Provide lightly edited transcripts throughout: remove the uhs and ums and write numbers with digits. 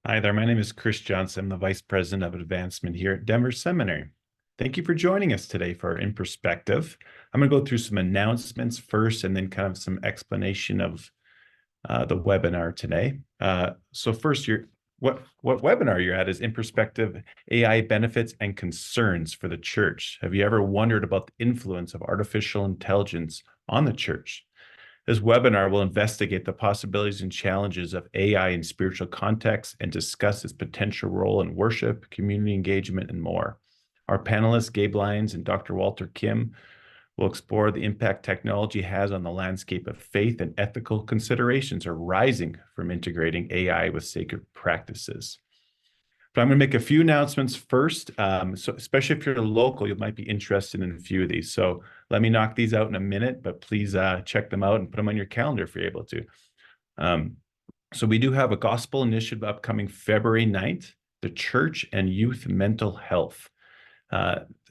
Hi there, my name is Chris Johnson. I'm the Vice President of Advancement here at Denver Seminary. Thank you for joining us today for In Perspective. I'm going to go through some announcements first and then kind of some explanation of the webinar today. So first, what webinar you're at is In Perspective, AI Benefits and Concerns for the Church. Have you ever wondered about the influence of artificial intelligence on the church? This webinar will investigate the possibilities and challenges of AI in spiritual contexts and discuss its potential role in worship, community engagement, and more. Our panelists, Gabe Lyons and Dr. Walter Kim, will explore the impact technology has on the landscape of faith and ethical considerations arising from integrating AI with sacred practices. But I'm going to make a few announcements first. So especially if you're local, you might be interested in a few of these. So let me knock these out in a minute, but please check them out and put them on your calendar if you're able to. So we do have a gospel initiative upcoming February 9th, the church and youth mental health.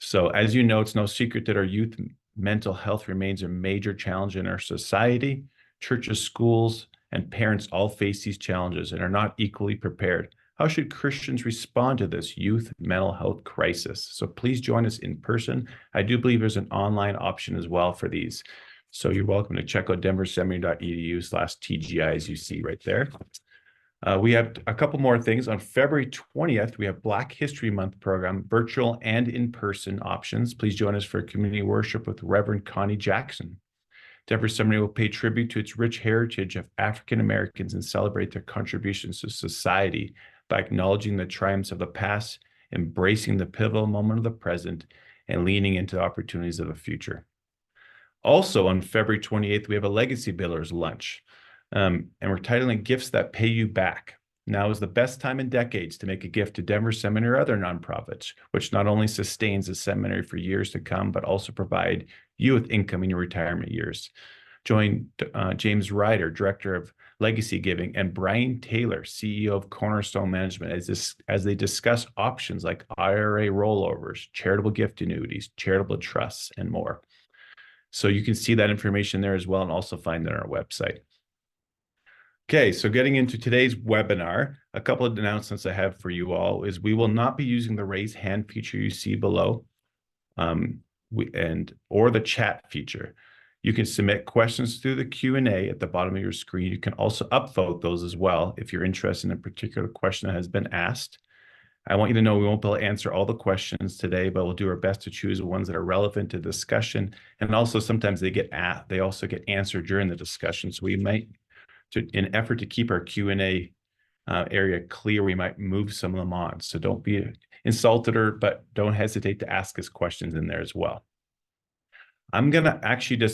So as you know, it's no secret that our youth mental health remains a major challenge in our society. Churches, schools, and parents all face these challenges and are not equally prepared. How should Christians respond to this youth mental health crisis? So please join us in person. I do believe there's an online option as well for these. So you're welcome to check out denverseminary.edu/TGI as you see right there. We have a couple more things. On February 20th, we have Black History Month program, virtual and in-person options. Please join us for community worship with Reverend Connie Jackson. Denver Seminary will pay tribute to its rich heritage of African Americans and celebrate their contributions to society by acknowledging the triumphs of the past, embracing the pivotal moment of the present, and leaning into the opportunities of the future. Also on February 28th, we have a Legacy Builders lunch, and we're titling Gifts That Pay You Back. Now is the best time in decades to make a gift to Denver Seminary or other nonprofits, which not only sustains the seminary for years to come, but also provide you with income in your retirement years. Join James Ryder, Director of Legacy Giving, and Brian Taylor, CEO of Cornerstone Management, as they discuss options like IRA rollovers, charitable gift annuities, charitable trusts, and more. So you can see that information there as well and also find it on our website. Okay, so getting into today's webinar, a couple of announcements I have for you all is we will not be using the raise hand feature you see below or the chat feature. You can submit questions through the Q&A at the bottom of your screen. You can also upvote those as well if you're interested in a particular question that has been asked. I want you to know we won't be able to answer all the questions today, but we'll do our best to choose the ones that are relevant to the discussion. And also sometimes they also get answered during the discussion. So we might, in effort to keep our Q&A area clear, we might move some of them on. So don't be insulted but don't hesitate to ask us questions in there as well. I'm going to actually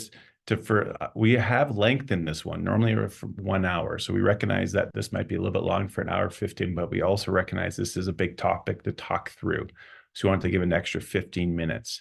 we have lengthened this one. Normally we're for 1 hour. So we recognize that this might be a little bit long for 1:15, but we also recognize this is a big topic to talk through. So we want to give an extra 15 minutes.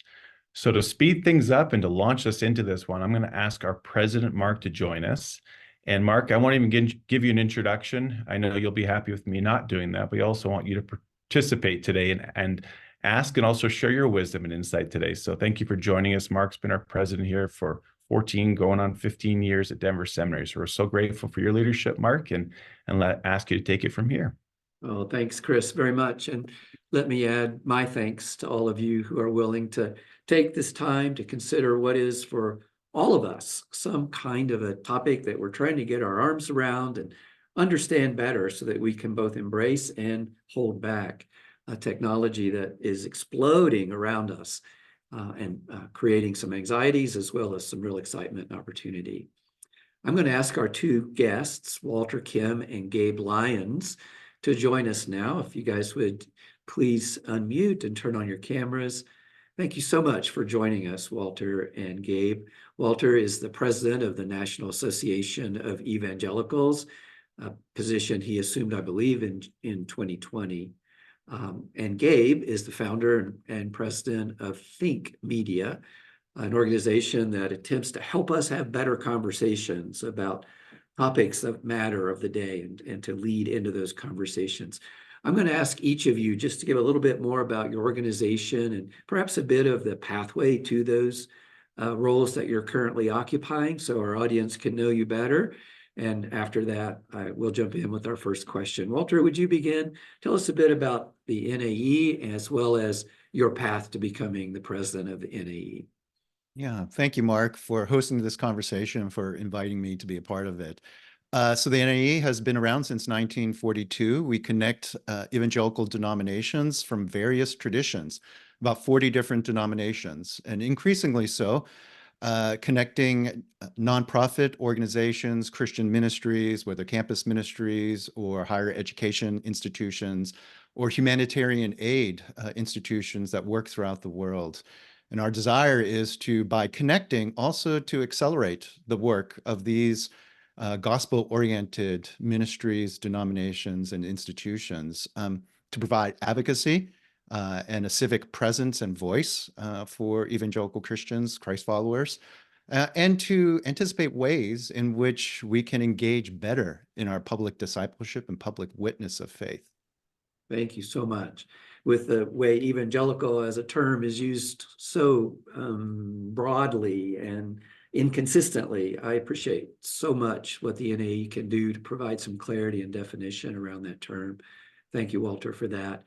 So to speed things up and to launch us into this one, I'm going to ask our president, Mark, to join us. And Mark, I won't even give you an introduction. I know you'll be happy with me not doing that, but we also want you to participate today and ask and also share your wisdom and insight today. So thank you for joining us. Mark's been our president here for 14, going on 15 years at Denver Seminary. So we're so grateful for your leadership, Mark, and ask you to take it from here. Well, thanks, Chris, very much. And let me add my thanks to all of you who are willing to take this time to consider what is for all of us some kind of a topic that we're trying to get our arms around and understand better so that we can both embrace and hold back a technology that is exploding around us and creating some anxieties as well as some real excitement and opportunity. I'm going to ask our two guests, Walter Kim and Gabe Lyons, to join us now. If you guys would please unmute and turn on your cameras. Thank you so much for joining us, Walter and Gabe. Walter is the president of the National Association of Evangelicals, a position he assumed, I believe, in 2020. And Gabe is the founder and president of Think Media, an organization that attempts to help us have better conversations about topics that matter of the day and to lead into those conversations. I'm going to ask each of you just to give a little bit more about your organization and perhaps a bit of the pathway to those roles that you're currently occupying so our audience can know you better. And after that, we'll jump in with our first question. Walter, would you begin? Tell us a bit about the NAE as well as your path to becoming the president of the NAE. Yeah, thank you, Mark, for hosting this conversation and for inviting me to be a part of it. So the NAE has been around since 1942. We connect evangelical denominations from various traditions, about 40 different denominations, and increasingly so, connecting nonprofit organizations, Christian ministries, whether campus ministries or higher education institutions, or humanitarian aid institutions that work throughout the world. And our desire is to, by connecting, also to accelerate the work of these gospel-oriented ministries, denominations, and institutions to provide advocacy and a civic presence and voice for evangelical Christians, Christ followers, and to anticipate ways in which we can engage better in our public discipleship and public witness of faith. Thank you so much. With the way evangelical as a term is used so broadly and inconsistently, I appreciate so much what the NAE can do to provide some clarity and definition around that term. Thank you, Walter, for that.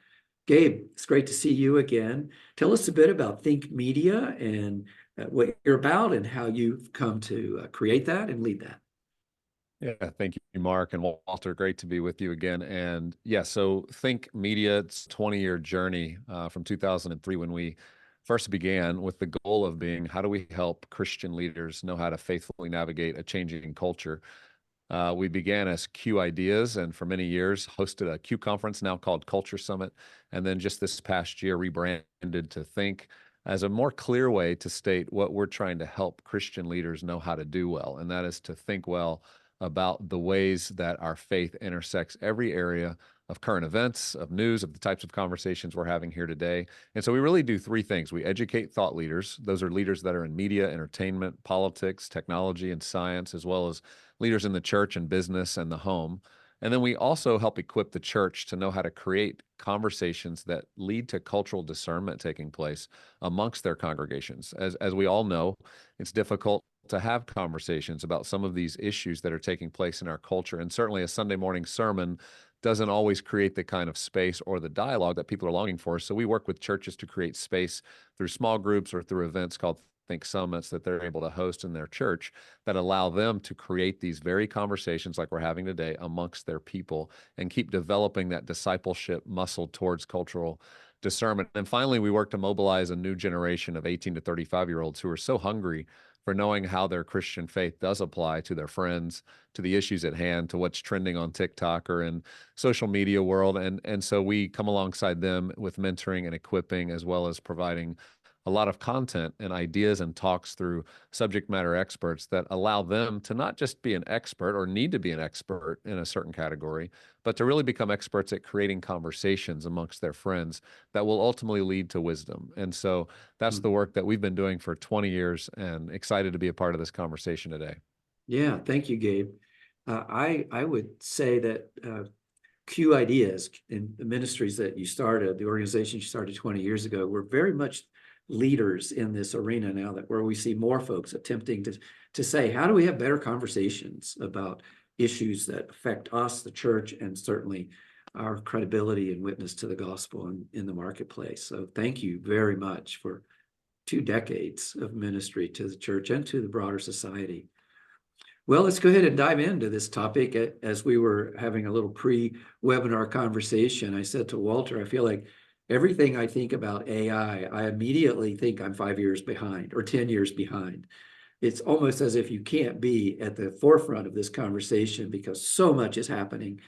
Gabe, it's great to see you again. Tell us a bit about Think Media and what you're about and how you've come to create that and lead that. Yeah, thank you, Mark and Walter. Great to be with you again. And yeah, so Think Media, it's a 20-year journey from 2003 when we first began with the goal of being, how do we help Christian leaders know how to faithfully navigate a changing culture? We began as Q Ideas and for many years hosted a Q conference now called Culture Summit. And then just this past year rebranded to Think as a more clear way to state what we're trying to help Christian leaders know how to do well. And that is to think well about the ways that our faith intersects every area of current events, of news, of the types of conversations we're having here today. And so we really do three things. We educate thought leaders. Those are leaders that are in media, entertainment, politics, technology, and science, as well as leaders in the church and business and the home. And then we also help equip the church to know how to create conversations that lead to cultural discernment taking place amongst their congregations. As we all know, it's difficult to have conversations about some of these issues that are taking place in our culture. And certainly a Sunday morning sermon doesn't always create the kind of space or the dialogue that people are longing for. So we work with churches to create space through small groups or through events called Think Summits that they're able to host in their church that allow them to create these very conversations like we're having today amongst their people and keep developing that discipleship muscle towards cultural discernment. And finally, we work to mobilize a new generation of 18 to 35-year-olds who are so hungry for knowing how their Christian faith does apply to their friends, to the issues at hand, to what's trending on TikTok or in social media world. And so we come alongside them with mentoring and equipping, as well as providing a lot of content and ideas and talks through subject matter experts that allow them to not just be an expert or need to be an expert in a certain category, but to really become experts at creating conversations amongst their friends that will ultimately lead to wisdom. And so that's the work that we've been doing for 20 years and excited to be a part of this conversation today. Yeah, thank you, Gabe. I would say that Q Ideas in the ministries that you started, the organization you started 20 years ago, were very much leaders in this arena now, that where we see more folks attempting to say, how do we have better conversations about issues that affect us, the church, and certainly our credibility and witness to the gospel in the marketplace. So thank you very much for 2 decades of ministry to the church and to the broader society. Well, let's go ahead and dive into this topic. As we were having a little pre-webinar conversation, I said to Walter, I feel like everything I think about AI, I immediately think I'm 5 years behind or 10 years behind. It's almost as if you can't be at the forefront of this conversation because so much is happening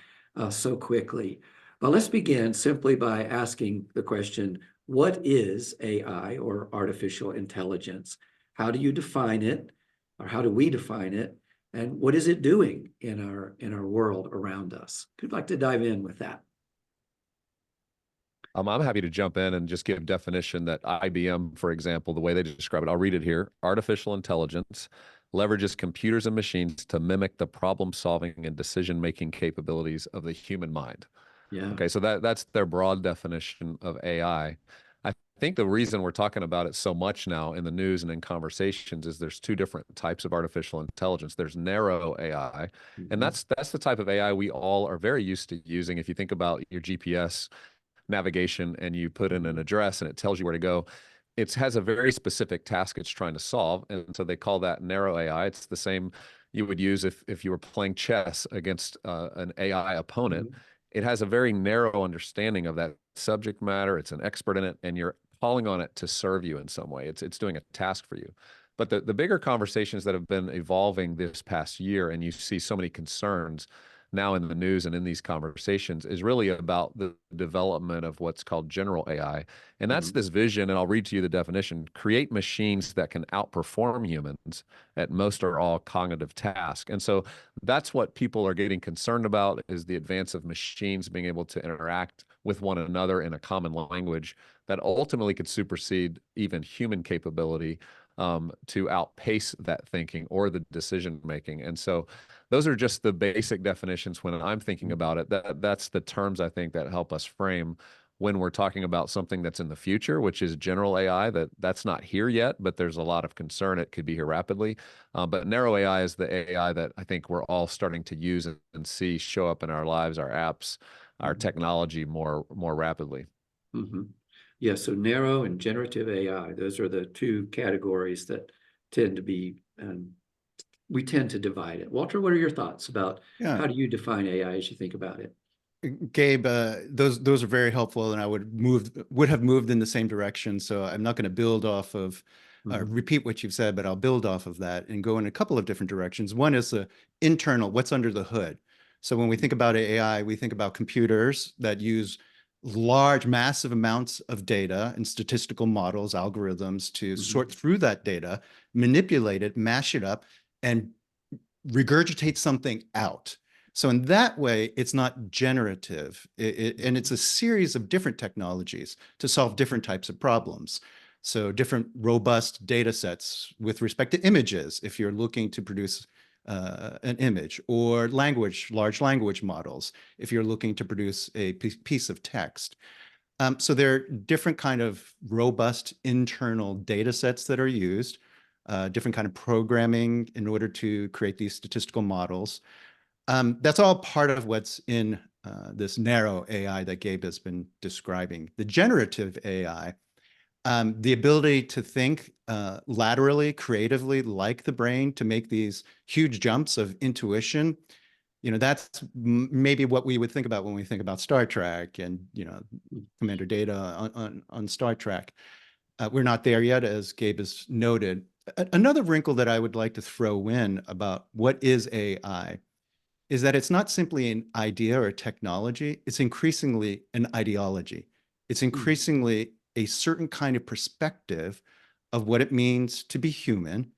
so quickly. But let's begin simply by asking the question, what is AI or artificial intelligence? How do you define it, or how do we define it? And what is it doing in our world around us? Who'd like to dive in with that? I'm happy to jump in and just give definition that IBM, for example, the way they describe it, I'll read it here. Artificial intelligence leverages computers and machines to mimic the problem-solving and decision-making capabilities of the human mind. Yeah. Okay, so that's their broad definition of AI. I think the reason we're talking about it so much now in the news and in conversations is there's two different types of artificial intelligence. There's narrow AI, and that's the type of AI we all are very used to using. If you think about your GPS navigation and you put in an address and it tells you where to go, it has a very specific task it's trying to solve. And so they call that narrow AI. It's the same you would use if you were playing chess against an AI opponent. It has a very narrow understanding of that subject matter. It's an expert in it, and you're calling on it to serve you in some way. It's doing a task for you. But the bigger conversations that have been evolving this past year, and you see so many concerns now in the news and in these conversations, is really about the development of what's called general AI. And that's this vision, and I'll read to you the definition: create machines that can outperform humans at most or all cognitive tasks. And so that's what people are getting concerned about, is the advance of machines being able to interact with one another in a common language that ultimately could supersede even human capability to outpace that thinking or the decision making. And so those are just the basic definitions when I'm thinking about it. That's the terms I think that help us frame when we're talking about something that's in the future, which is general AI. That's not here yet, but there's a lot of concern it could be here rapidly. But narrow AI is the AI that I think we're all starting to use and see show up in our lives, our apps, our technology more rapidly. Yeah, so narrow and generative AI, those are the two categories that tend to be, we tend to divide it. Walter, what are your thoughts about how do you define AI as you think about it? Gabe, those are very helpful, and I would have moved in the same direction. So I'm not going to build off of repeat what you've said, but I'll build off of that and go in a couple of different directions. One is the internal, what's under the hood. So when we think about AI, we think about computers that use large, massive amounts of data and statistical models, algorithms to sort through that data, manipulate it, mash it up, and regurgitate something out. So in that way, it's not generative, and it's a series of different technologies to solve different types of problems. So different robust data sets with respect to images, if you're looking to produce an image, or large language models, if you're looking to produce a piece of text. So there are different kind of robust internal data sets that are used, different kind of programming in order to create these statistical models. That's all part of what's in this narrow AI that Gabe has been describing. The generative AI, the ability to think laterally, creatively, like the brain, to make these huge jumps of intuition, that's maybe what we would think about when we think about Star Trek and, Commander Data on Star Trek. We're not there yet, as Gabe has noted. Another wrinkle that I would like to throw in about what is AI is that it's not simply an idea or technology, it's increasingly an ideology. It's increasingly a certain kind of perspective of what it means to be human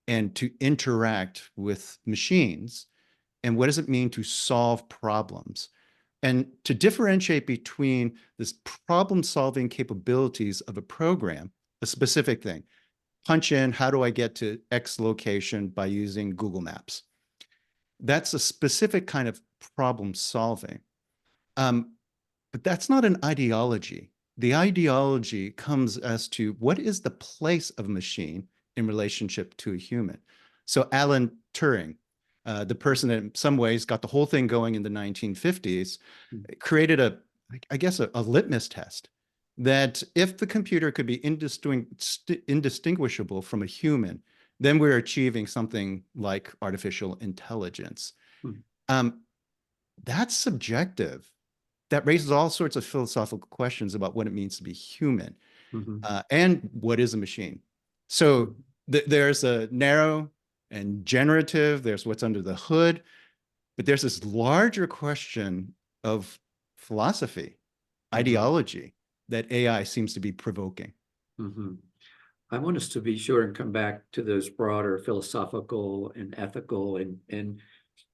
and to interact with machines, and what does it mean to solve problems. And to differentiate between this problem-solving capabilities of a program, a specific thing, punch in, how do I get to X location by using Google Maps? That's a specific kind of problem solving. But that's not an ideology. The ideology comes as to what is the place of a machine in relationship to a human. So Alan Turing, the person that in some ways got the whole thing going in the 1950s, created a litmus test that if the computer could be indistinguishable from a human, then we're achieving something like artificial intelligence. That's subjective. That raises all sorts of philosophical questions about what it means to be human, and what is a machine. So there's a narrow and generative, there's what's under the hood, but there's this larger question of philosophy, ideology, that AI seems to be provoking. I want us to be sure and come back to those broader philosophical and ethical and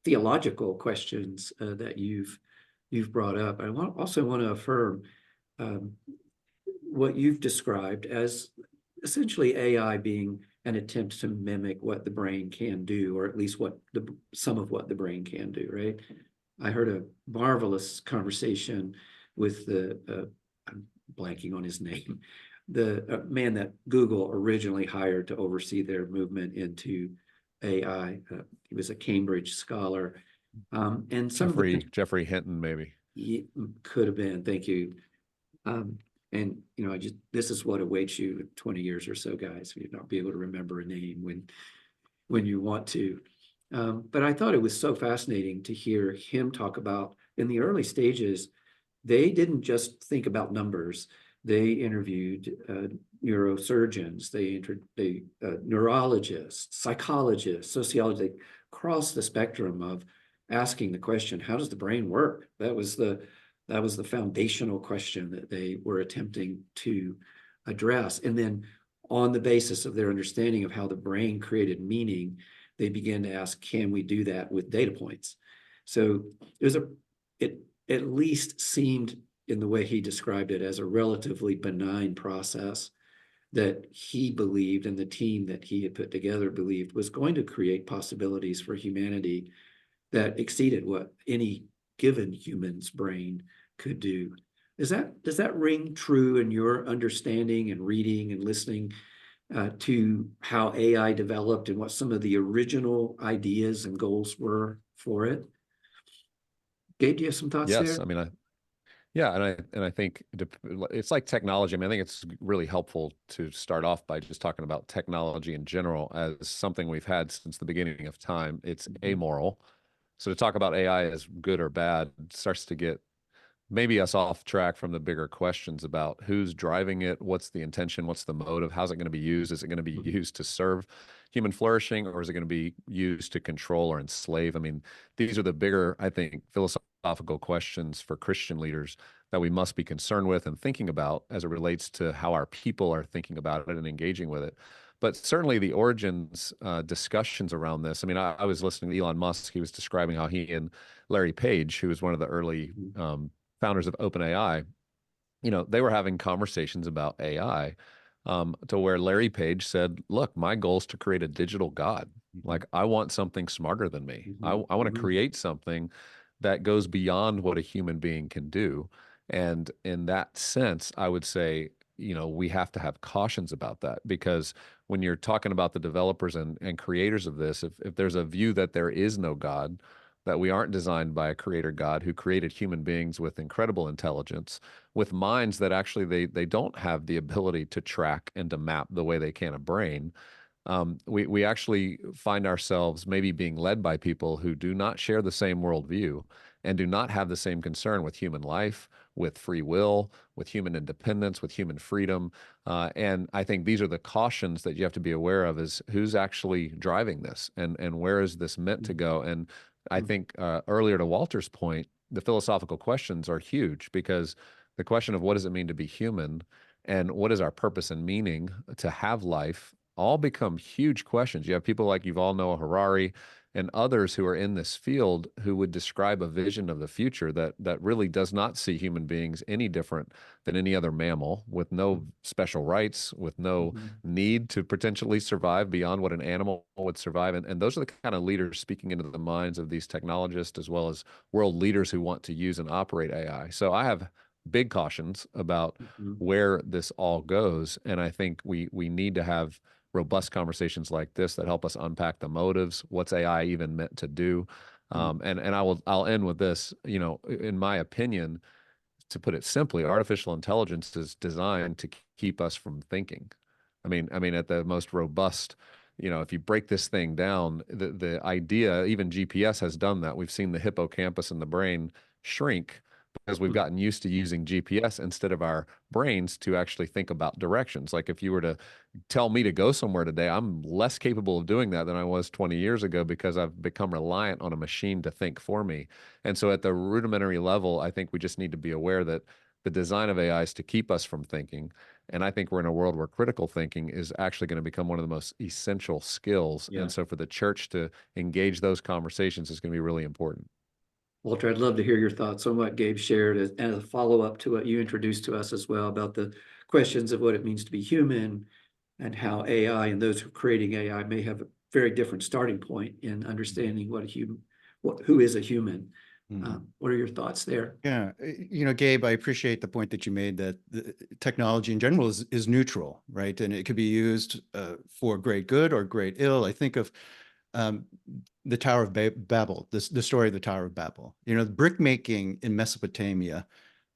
theological questions that you've brought up. I also want to affirm what you've described as essentially AI being an attempt to mimic what the brain can do, or at least some of what the brain can do, right? I heard a marvelous conversation with I'm blanking on his name, the man that Google originally hired to oversee their movement into AI. He was a Cambridge scholar. And some of the Jeffrey Hinton, maybe. he could have been, thank you. And this is what awaits you in 20 years or so, guys. You'll not be able to remember a name when you want to. But I thought it was so fascinating to hear him talk about in the early stages, they didn't just think about numbers. They interviewed neurosurgeons, they neurologists, psychologists, sociologists. They crossed the spectrum of asking the question, how does the brain work? That was the foundational question that they were attempting to address. And then on the basis of their understanding of how the brain created meaning, they began to ask, can we do that with data points? So it at least seemed, in the way he described it, as a relatively benign process that he believed, and the team that he had put together believed, was going to create possibilities for humanity that exceeded what any given human's brain could do. Does that ring true in your understanding and reading and listening to how AI developed and what some of the original ideas and goals were for it? Gabe, do you have some thoughts Yes, there? I mean, yeah, and I think it's like technology. I mean, I think it's really helpful to start off by just talking about technology in general as something we've had since the beginning of time. It's amoral. So to talk about AI as good or bad starts to get maybe us off track from the bigger questions about who's driving it, what's the intention, what's the motive, how's it going to be used? Is it going to be used to serve human flourishing, or is it going to be used to control or enslave? I mean, these are the bigger, I think, philosophical questions for Christian leaders that we must be concerned with and thinking about as it relates to how our people are thinking about it and engaging with it. But certainly the origins discussions around this. I mean, I was listening to Elon Musk. He was describing how he and Larry Page, who was one of the early founders of OpenAI, they were having conversations about AI to where Larry Page said, look, my goal is to create a digital God. Like, I want something smarter than me. I want to create something that goes beyond what a human being can do. And in that sense, I would say, we have to have cautions about that, because when you're talking about the developers and creators of this, if there's a view that there is no God, that we aren't designed by a creator God who created human beings with incredible intelligence, with minds that actually they don't have the ability to track and to map the way they can a brain. We actually find ourselves maybe being led by people who do not share the same worldview and do not have the same concern with human life, with free will, with human independence, with human freedom. And I think these are the cautions that you have to be aware of: is who's actually driving this, and where is this meant to go? And I think earlier, to Walter's point, the philosophical questions are huge, because the question of what does it mean to be human and what is our purpose and meaning to have life all become huge questions. You have people like Yuval Noah Harari and others who are in this field who would describe a vision of the future that really does not see human beings any different than any other mammal, with no special rights, with no need to potentially survive beyond what an animal would survive. And those are the kind of leaders speaking into the minds of these technologists, as well as world leaders who want to use and operate AI. So I have big cautions about where this all goes. And I think we need to have robust conversations like this that help us unpack the motives. What's AI even meant to do? And I'll end with this. In my opinion, to put it simply, artificial intelligence is designed to keep us from thinking. I mean, at the most robust, if you break this thing down, the idea, even GPS has done that. We've seen the hippocampus in the brain shrink because we've gotten used to using GPS instead of our brains to actually think about directions. Like, if you were to tell me to go somewhere today, I'm less capable of doing that than I was 20 years ago, because I've become reliant on a machine to think for me. And so at the rudimentary level, I think we just need to be aware that the design of AI is to keep us from thinking. And I think we're in a world where critical thinking is actually going to become one of the most essential skills. Yeah. And so for the church to engage those conversations is going to be really important. Walter, I'd love to hear your thoughts on what Gabe shared as a follow-up to what you introduced to us as well, about the questions of what it means to be human, and how AI and those who are creating AI may have a very different starting point in understanding who is a human. What are your thoughts there? Yeah, Gabe, I appreciate the point that you made that the technology in general is neutral, right? And it could be used for great good or great ill. I think of um, the Tower of Babel, the story of the Tower of Babel. The brick making in Mesopotamia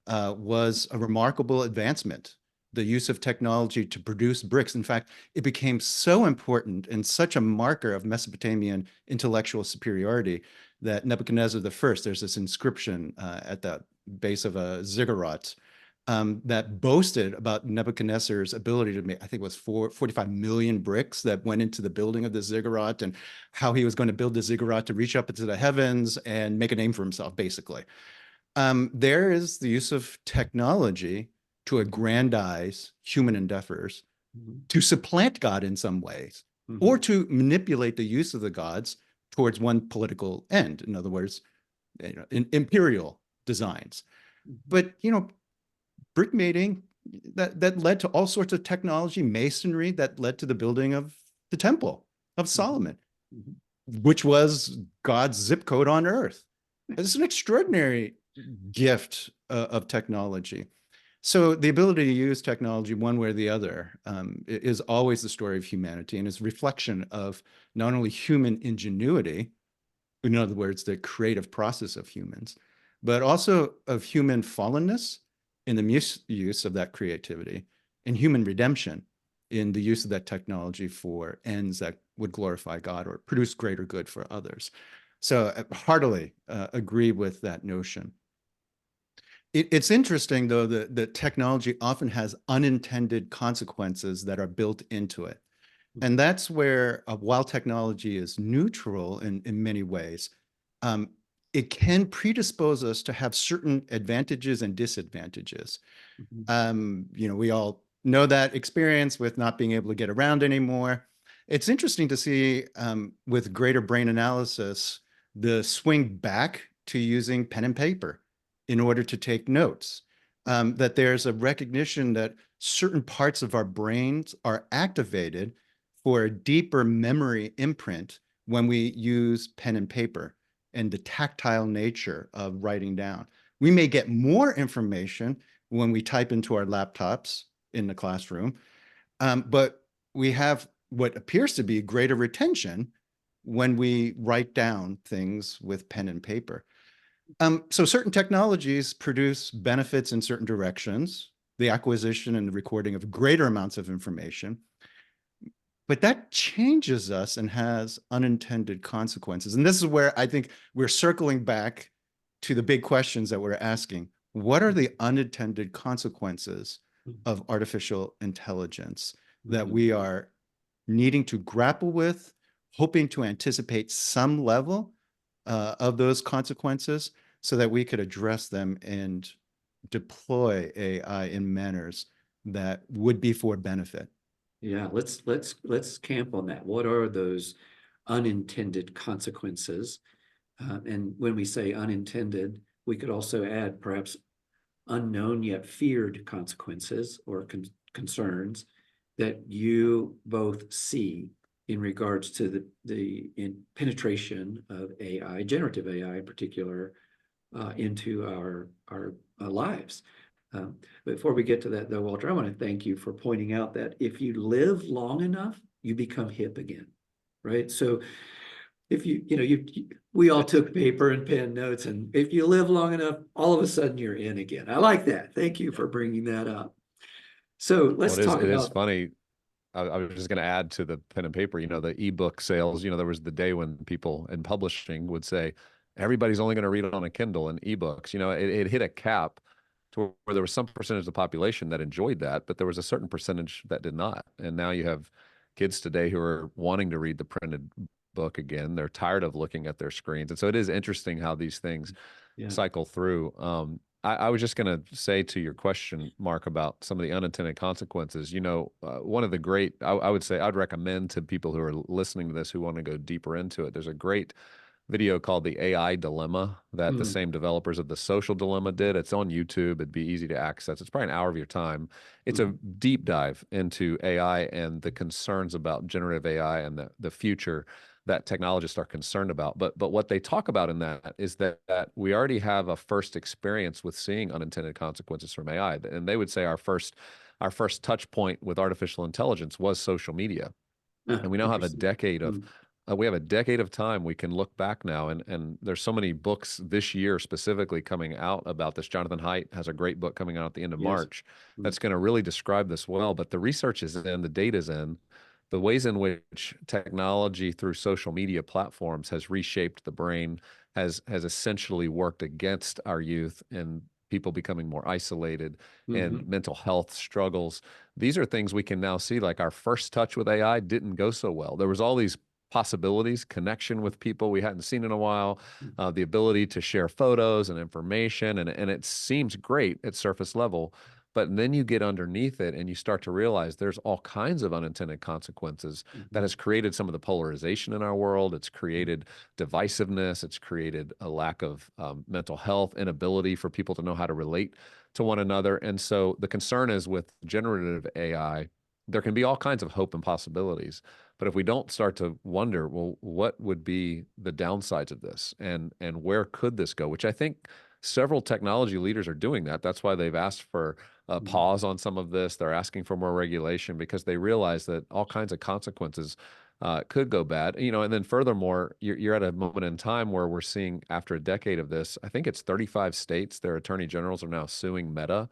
was a remarkable advancement. The use of technology to produce bricks. In fact, it became so important and such a marker of Mesopotamian intellectual superiority that Nebuchadnezzar I, there's this inscription at the base of a ziggurat that boasted about Nebuchadnezzar's ability to make, I think it was 45 million bricks that went into the building of the ziggurat, and how he was going to build the ziggurat to reach up into the heavens and make a name for himself, basically. There is the use of technology to aggrandize human endeavors, to supplant God in some ways, or to manipulate the use of the gods towards one political end. In other words, imperial designs. But, brick making, that led to all sorts of technology, masonry, that led to the building of the Temple of Solomon, which was God's zip code on earth. It's an extraordinary gift of technology. So the ability to use technology one way or the other is always the story of humanity, and is a reflection of not only human ingenuity, in other words, the creative process of humans, but also of human fallenness in the misuse of that creativity, and human redemption in the use of that technology for ends that would glorify God or produce greater good for others. So I heartily agree with that notion. It's interesting, though, that technology often has unintended consequences that are built into it. And that's where, while technology is neutral in many ways, it can predispose us to have certain advantages and disadvantages. We all know that experience with not being able to get around anymore. It's interesting to see with greater brain analysis, the swing back to using pen and paper in order to take notes, that there's a recognition that certain parts of our brains are activated for a deeper memory imprint when we use pen and paper, and the tactile nature of writing down. We may get more information when we type into our laptops in the classroom, but we have what appears to be greater retention when we write down things with pen and paper. So certain technologies produce benefits in certain directions, the acquisition and the recording of greater amounts of information, but that changes us and has unintended consequences. And this is where I think we're circling back to the big questions that we're asking. What are the unintended consequences of artificial intelligence that we are needing to grapple with, hoping to anticipate some level of those consequences so that we could address them and deploy AI in manners that would be for benefit? Yeah, let's camp on that. What are those unintended consequences? And when we say unintended, we could also add perhaps unknown yet feared consequences or concerns that you both see in regards to the penetration of AI, generative AI in particular, into our lives. Before we get to that, though, Walter, I want to thank you for pointing out that if you live long enough, you become hip again, right? So if we all took paper and pen notes, and if you live long enough, all of a sudden you're in again. I like that. Thank you for bringing that up. So let's talk It is about. funny. I was just going to add to the pen and paper, the ebook sales, there was the day when people in publishing would say, everybody's only going to read it on a Kindle and ebooks. It hit a cap to where there was some percentage of the population that enjoyed that, but there was a certain percentage that did not. And now you have kids today who are wanting to read the printed book again. They're tired of looking at their screens. And so it is interesting how these things cycle through. I was just going to say to your question, Mark, about some of the unintended consequences. One of the great, I would say, I'd recommend to people who are listening to this who want to go deeper into it. There's a great video called The AI Dilemma that the same developers of The Social Dilemma did. It's on YouTube. It'd be easy to access. It's probably an hour of your time. It's a deep dive into AI and the concerns about generative AI and the future. that technologists are concerned about. But what they talk about in that is that we already have a first experience with seeing unintended consequences from AI. And they would say our first touch point with artificial intelligence was social media. And we now have a Interesting. decade of we have a decade of time we can look back now, and there's so many books this year specifically coming out about this. Jonathan Haidt has a great book coming out at the end of Yes. March that's going to really describe this well. But the research is in, the data's in, the ways in which technology through social media platforms has reshaped the brain, has essentially worked against our youth and people becoming more isolated and mental health struggles. These are things we can now see, like our first touch with AI didn't go so well. There was all these possibilities, connection with people we hadn't seen in a while, the ability to share photos and information, and it seems great at surface level. But then you get underneath it and you start to realize there's all kinds of unintended consequences that has created some of the polarization in our world. It's created divisiveness. It's created a lack of mental health, inability for people to know how to relate to one another. And so the concern is with generative AI, there can be all kinds of hope and possibilities. But if we don't start to wonder, well, what would be the downsides of this, and where could this go? Which I think several technology leaders are doing that. That's why they've asked for a pause on some of this. They're asking for more regulation because they realize that all kinds of consequences could go bad. You know, and then furthermore, you're at a moment in time where we're seeing, after a decade of this, I think it's 35 states, their attorney generals are now suing Meta.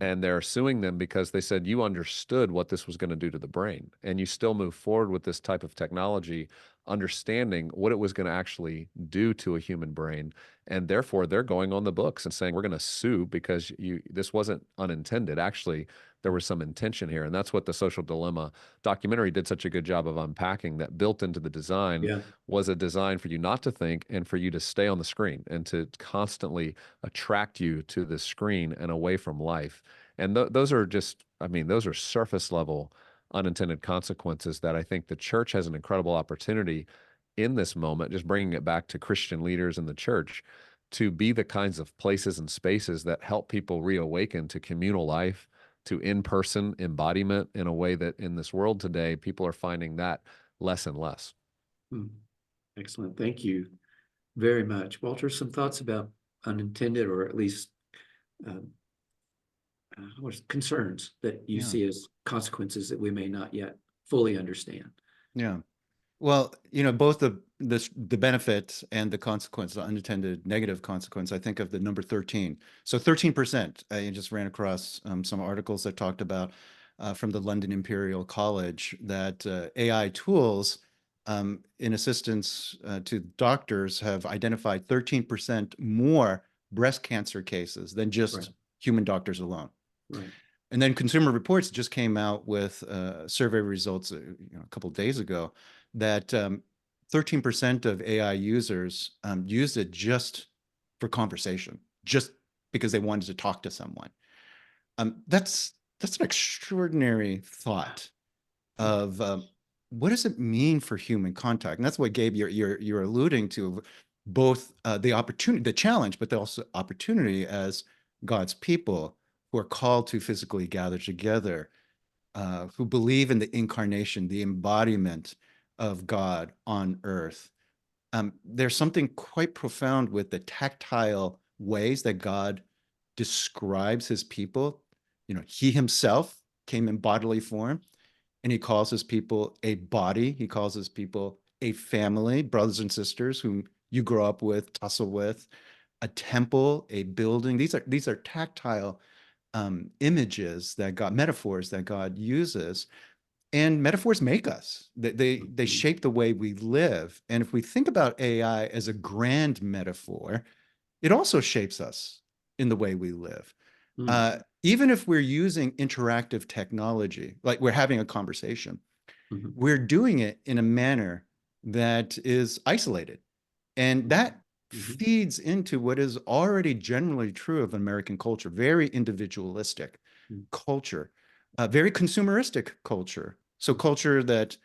And they're suing them because they said you understood what this was going to do to the brain, and you still move forward with this type of technology, understanding what it was going to actually do to a human brain. And therefore, they're going on the books and saying, we're going to sue because this wasn't unintended. Actually, there was some intention here. And that's what the Social Dilemma documentary did such a good job of unpacking, that built into the design was a design for you not to think and for you to stay on the screen and to constantly attract you to the screen and away from life. And those are just, I mean, those are surface level unintended consequences that I think the church has an incredible opportunity in this moment, just bringing it back to Christian leaders in the church, to be the kinds of places and spaces that help people reawaken to communal life, to in-person embodiment, in a way that in this world today, people are finding that less and less. Excellent. Thank you very much. Walter, some thoughts about unintended, or at least concerns that you see as consequences that we may not yet fully understand? Yeah. Well, you know, both the benefit and the consequence, the unintended negative consequence, I think of the number 13. So 13%, I just ran across some articles that talked about from the London Imperial College that AI tools in assistance to doctors have identified 13% more breast cancer cases than just human doctors alone. And then Consumer Reports just came out with survey results a couple of days ago that 13% of AI users used it just for conversation, just because they wanted to talk to someone. That's an extraordinary thought of what does it mean for human contact? And that's what, Gabe, you're alluding to, both the opportunity, the challenge, but also opportunity as God's people who are called to physically gather together, who believe in the incarnation, the embodiment of God on earth. There's something quite profound with the tactile ways that God describes his people. You know, he himself came in bodily form, and he calls his people a body. He calls his people a family, brothers and sisters whom you grow up with, tussle with, a temple, a building. These are tactile images that God, metaphors that God uses. And metaphors make us. They shape the way we live. And if we think about AI as a grand metaphor, it also shapes us in the way we live. Even if we're using interactive technology, like we're having a conversation, we're doing it in a manner that is isolated. And that feeds into what is already generally true of American culture, very individualistic culture, very consumeristic culture. So culture that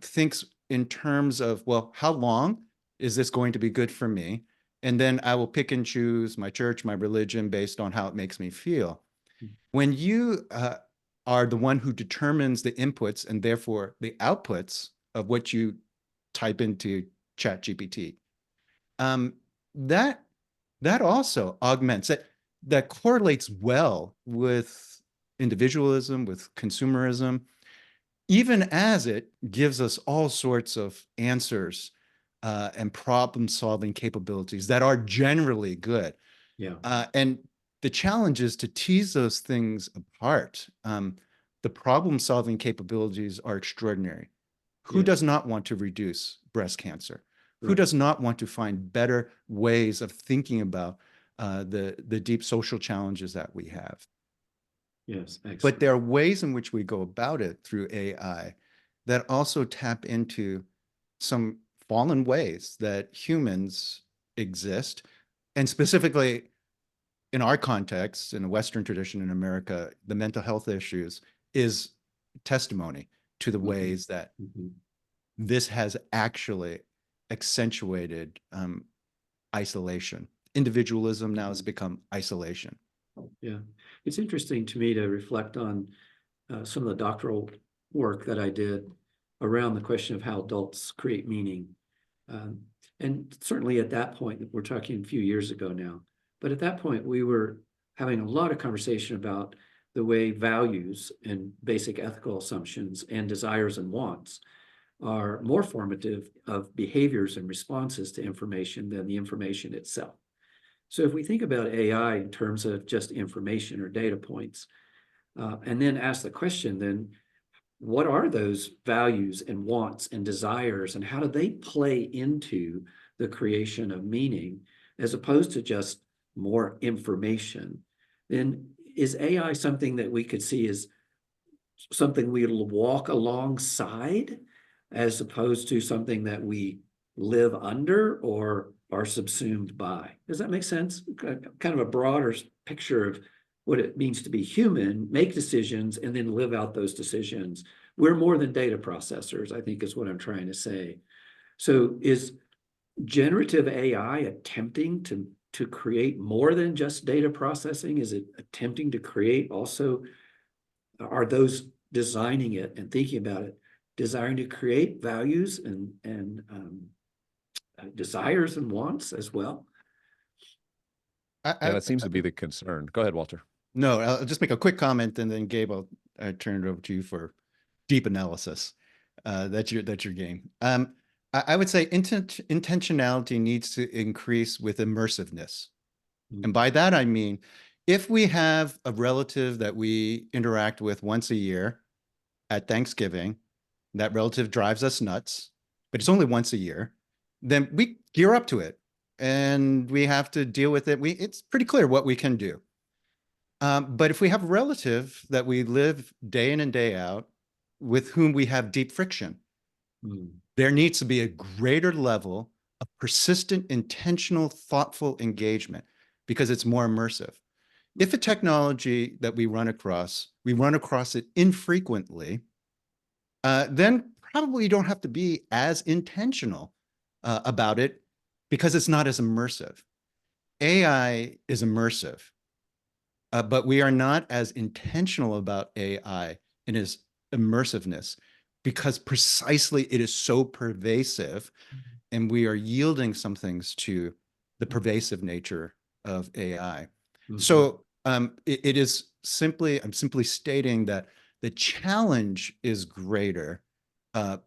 thinks in terms of, well, how long is this going to be good for me? And then I will pick and choose my church, my religion based on how it makes me feel. When you are the one who determines the inputs and therefore the outputs of what you type into ChatGPT. That also augments it, that correlates well with individualism, with consumerism, even as it gives us all sorts of answers and problem-solving capabilities that are generally good. Yeah. And the challenge is to tease those things apart. The problem-solving capabilities are extraordinary. Who Yes. does not want to reduce breast cancer? Who Right. does not want to find better ways of thinking about the deep social challenges that we have? Yes. Excellent. But there are ways in which we go about it through AI that also tap into some fallen ways that humans exist. And specifically in our context, in the Western tradition in America, the mental health issues is testimony to the ways that this has actually accentuated isolation. Individualism now has become isolation. Yeah. It's interesting to me to reflect on some of the doctoral work that I did around the question of how adults create meaning. And certainly at that point, we're talking a few years ago now, but at that point, we were having a lot of conversation about the way values and basic ethical assumptions and desires and wants are more formative of behaviors and responses to information than the information itself. So if we think about AI in terms of just information or data points, and then ask the question, then what are those values and wants and desires, and how do they play into the creation of meaning as opposed to just more information? Then is AI something that we could see as something we'll walk alongside as opposed to something that we live under or are subsumed by? Does that make sense? Kind of a broader picture of what it means to be human, make decisions, and then live out those decisions. We're more than data processors, I think is what I'm trying to say. So is generative AI attempting to create more than just data processing? Is it attempting to create also, are those designing it and thinking about it, desiring to create values and desires and wants as well? Yeah, that seems to be the concern. Go ahead, Walter. No, I'll just make a quick comment, and then Gabe, I'll turn it over to you for deep analysis. That's your game. I would say intentionality needs to increase with immersiveness. And by that, I mean, if we have a relative that we interact with once a year at Thanksgiving, that relative drives us nuts, but it's only once a year, then we gear up to it and we have to deal with it. It's pretty clear what we can do. But if we have a relative that we live day in and day out with whom we have deep friction, there needs to be a greater level of persistent, intentional, thoughtful engagement because it's more immersive. If a technology that we run across it infrequently, then probably you don't have to be as intentional about it because it's not as immersive. AI is immersive. But we are not as intentional about AI in its immersiveness because precisely it is so pervasive, and we are yielding some things to the pervasive nature of AI. So it is simply, I'm simply stating that the challenge is greater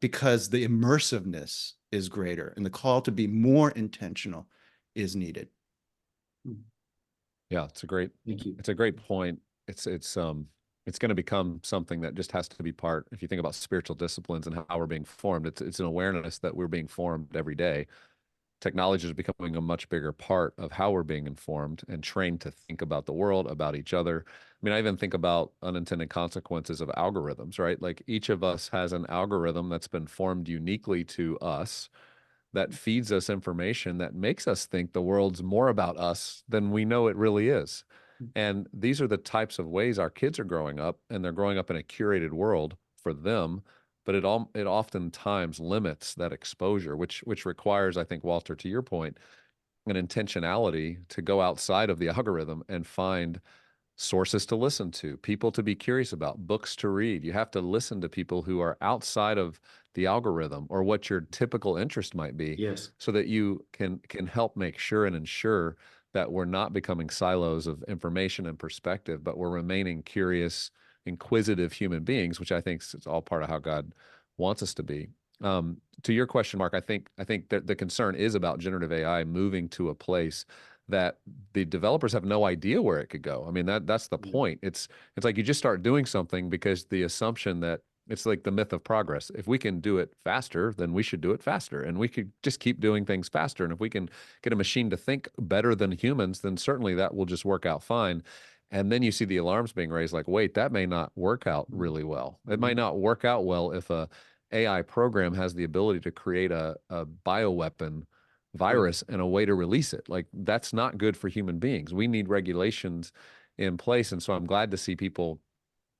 because the immersiveness is greater, and the call to be more intentional is needed. Yeah, Thank you. it's a great point. It's going to become something that just has to be part. If you think about spiritual disciplines and how we're being formed, it's an awareness that we're being formed every day. Technology is becoming a much bigger part of how we're being informed and trained to think about the world, about each other. I mean, I even think about unintended consequences of algorithms, right? Like each of us has an algorithm that's been formed uniquely to us that feeds us information that makes us think the world's more about us than we know it really is. And these are the types of ways our kids are growing up, and they're growing up in a curated world for them. But it oftentimes limits that exposure, which requires, I think, Walter, to your point, an intentionality to go outside of the algorithm and find sources to listen to, people to be curious about, books to read. You have to listen to people who are outside of the algorithm or what your typical interest might be, Yes. so that you can help make sure and ensure that we're not becoming silos of information and perspective, but we're remaining curious, inquisitive human beings, which I think is all part of how God wants us to be. To your question, Mark, I think that the concern is about generative AI moving to a place that the developers have no idea where it could go. I mean, that's the point. It's like you just start doing something because the assumption that it's like the myth of progress. If we can do it faster, then we should do it faster, and we could just keep doing things faster. And if we can get a machine to think better than humans, then certainly that will just work out fine. And then you see the alarms being raised, like, wait, that may not work out really well. It might not work out well if a AI program has the ability to create a bioweapon virus and a way to release it. Like, that's not good for human beings. We need regulations in place. And so I'm glad to see people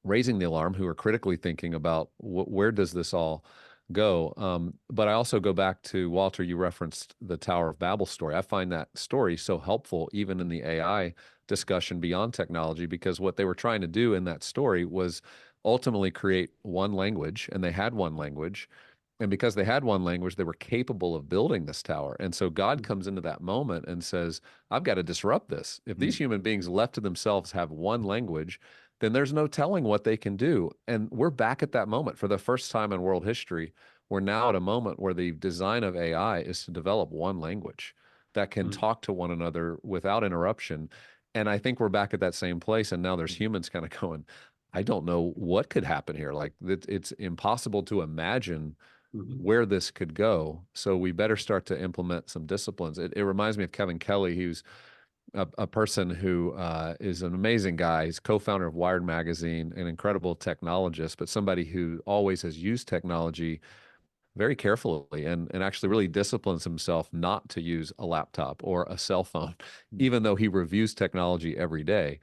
raising the alarm who are critically thinking about where does this all go. But I also go back to, Walter, you referenced the Tower of Babel story. I find that story so helpful even in the AI discussion beyond technology, because what they were trying to do in that story was ultimately create one language, and they had one language. And because they had one language, they were capable of building this tower. And so God comes into that moment and says, I've got to disrupt this. If these human beings left to themselves have one language, then there's no telling what they can do. And we're back at that moment for the first time in world history. We're now at a moment where the design of AI is to develop one language that can talk to one another without interruption. And I think we're back at that same place. And now there's humans kind of going, I don't know what could happen here. Like, it's impossible to imagine where this could go. So we better start to implement some disciplines. It reminds me of Kevin Kelly, who's a person who is an amazing guy. He's co-founder of Wired Magazine, an incredible technologist, but somebody who always has used technology very carefully and actually really disciplines himself not to use a laptop or a cell phone, even though he reviews technology every day.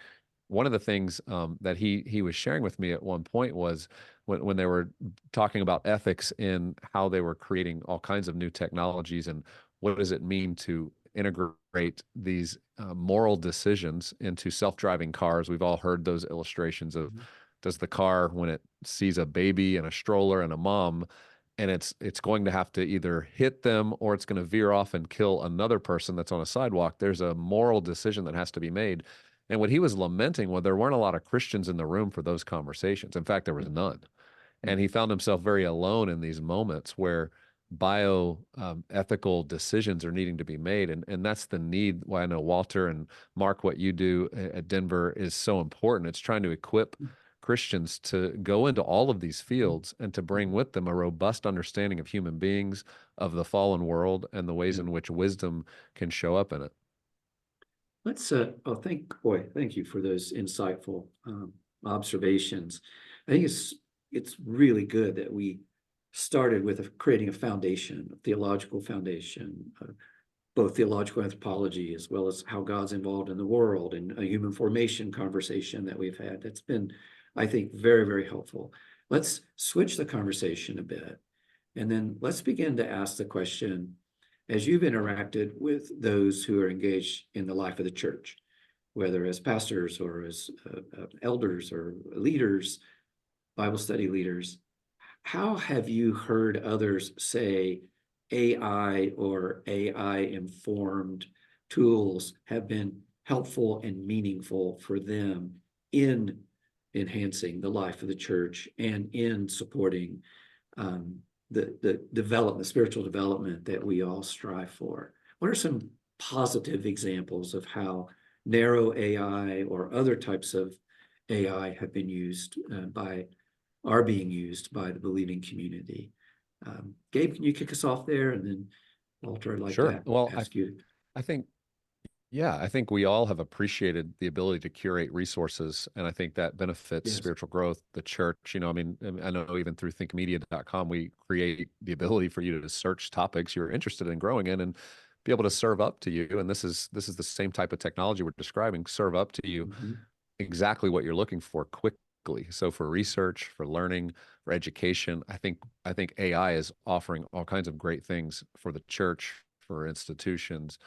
One of the things that he was sharing with me at one point was when they were talking about ethics in how they were creating all kinds of new technologies and what does it mean to integrate these moral decisions into self-driving cars. We've all heard those illustrations of does the car, when it sees a baby and a stroller and a mom, and it's going to have to either hit them or it's going to veer off and kill another person that's on a sidewalk. There's a moral decision that has to be made. And what he was lamenting was there weren't a lot of Christians in the room for those conversations. In fact, there was none. And he found himself very alone in these moments where ethical decisions are needing to be made. And that's the need why I know Walter and Mark, what you do at Denver is so important. It's trying to equip Christians to go into all of these fields and to bring with them a robust understanding of human beings, of the fallen world, and the ways in which wisdom can show up in it. Let's thank you for those insightful observations. I think it's really good that we started with creating a foundation, a theological foundation, both theological anthropology as well as how God's involved in the world, and a human formation conversation that we've had. That's been, I think, very, very helpful. Let's switch the conversation a bit, and then let's begin to ask the question, as you've interacted with those who are engaged in the life of the church, whether as pastors or as elders or leaders, Bible study leaders, how have you heard others say AI or AI-informed tools have been helpful and meaningful for them in enhancing the life of the church and in supporting the development, the spiritual development that we all strive for? What are some positive examples of how narrow AI or other types of AI have been used are being used by the believing community? Gabe, can you kick us off there? And then Walter, I'd like to ask you. I think we all have appreciated the ability to curate resources, and I think that benefits spiritual growth, the church. I mean, I know even through thinkmedia.com, we create the ability for you to search topics you're interested in growing in and be able to serve up to you. And this is the same type of technology we're describing, serve up to you exactly what you're looking for quickly. So for research, for learning, for education, I think AI is offering all kinds of great things for the church, for institutions,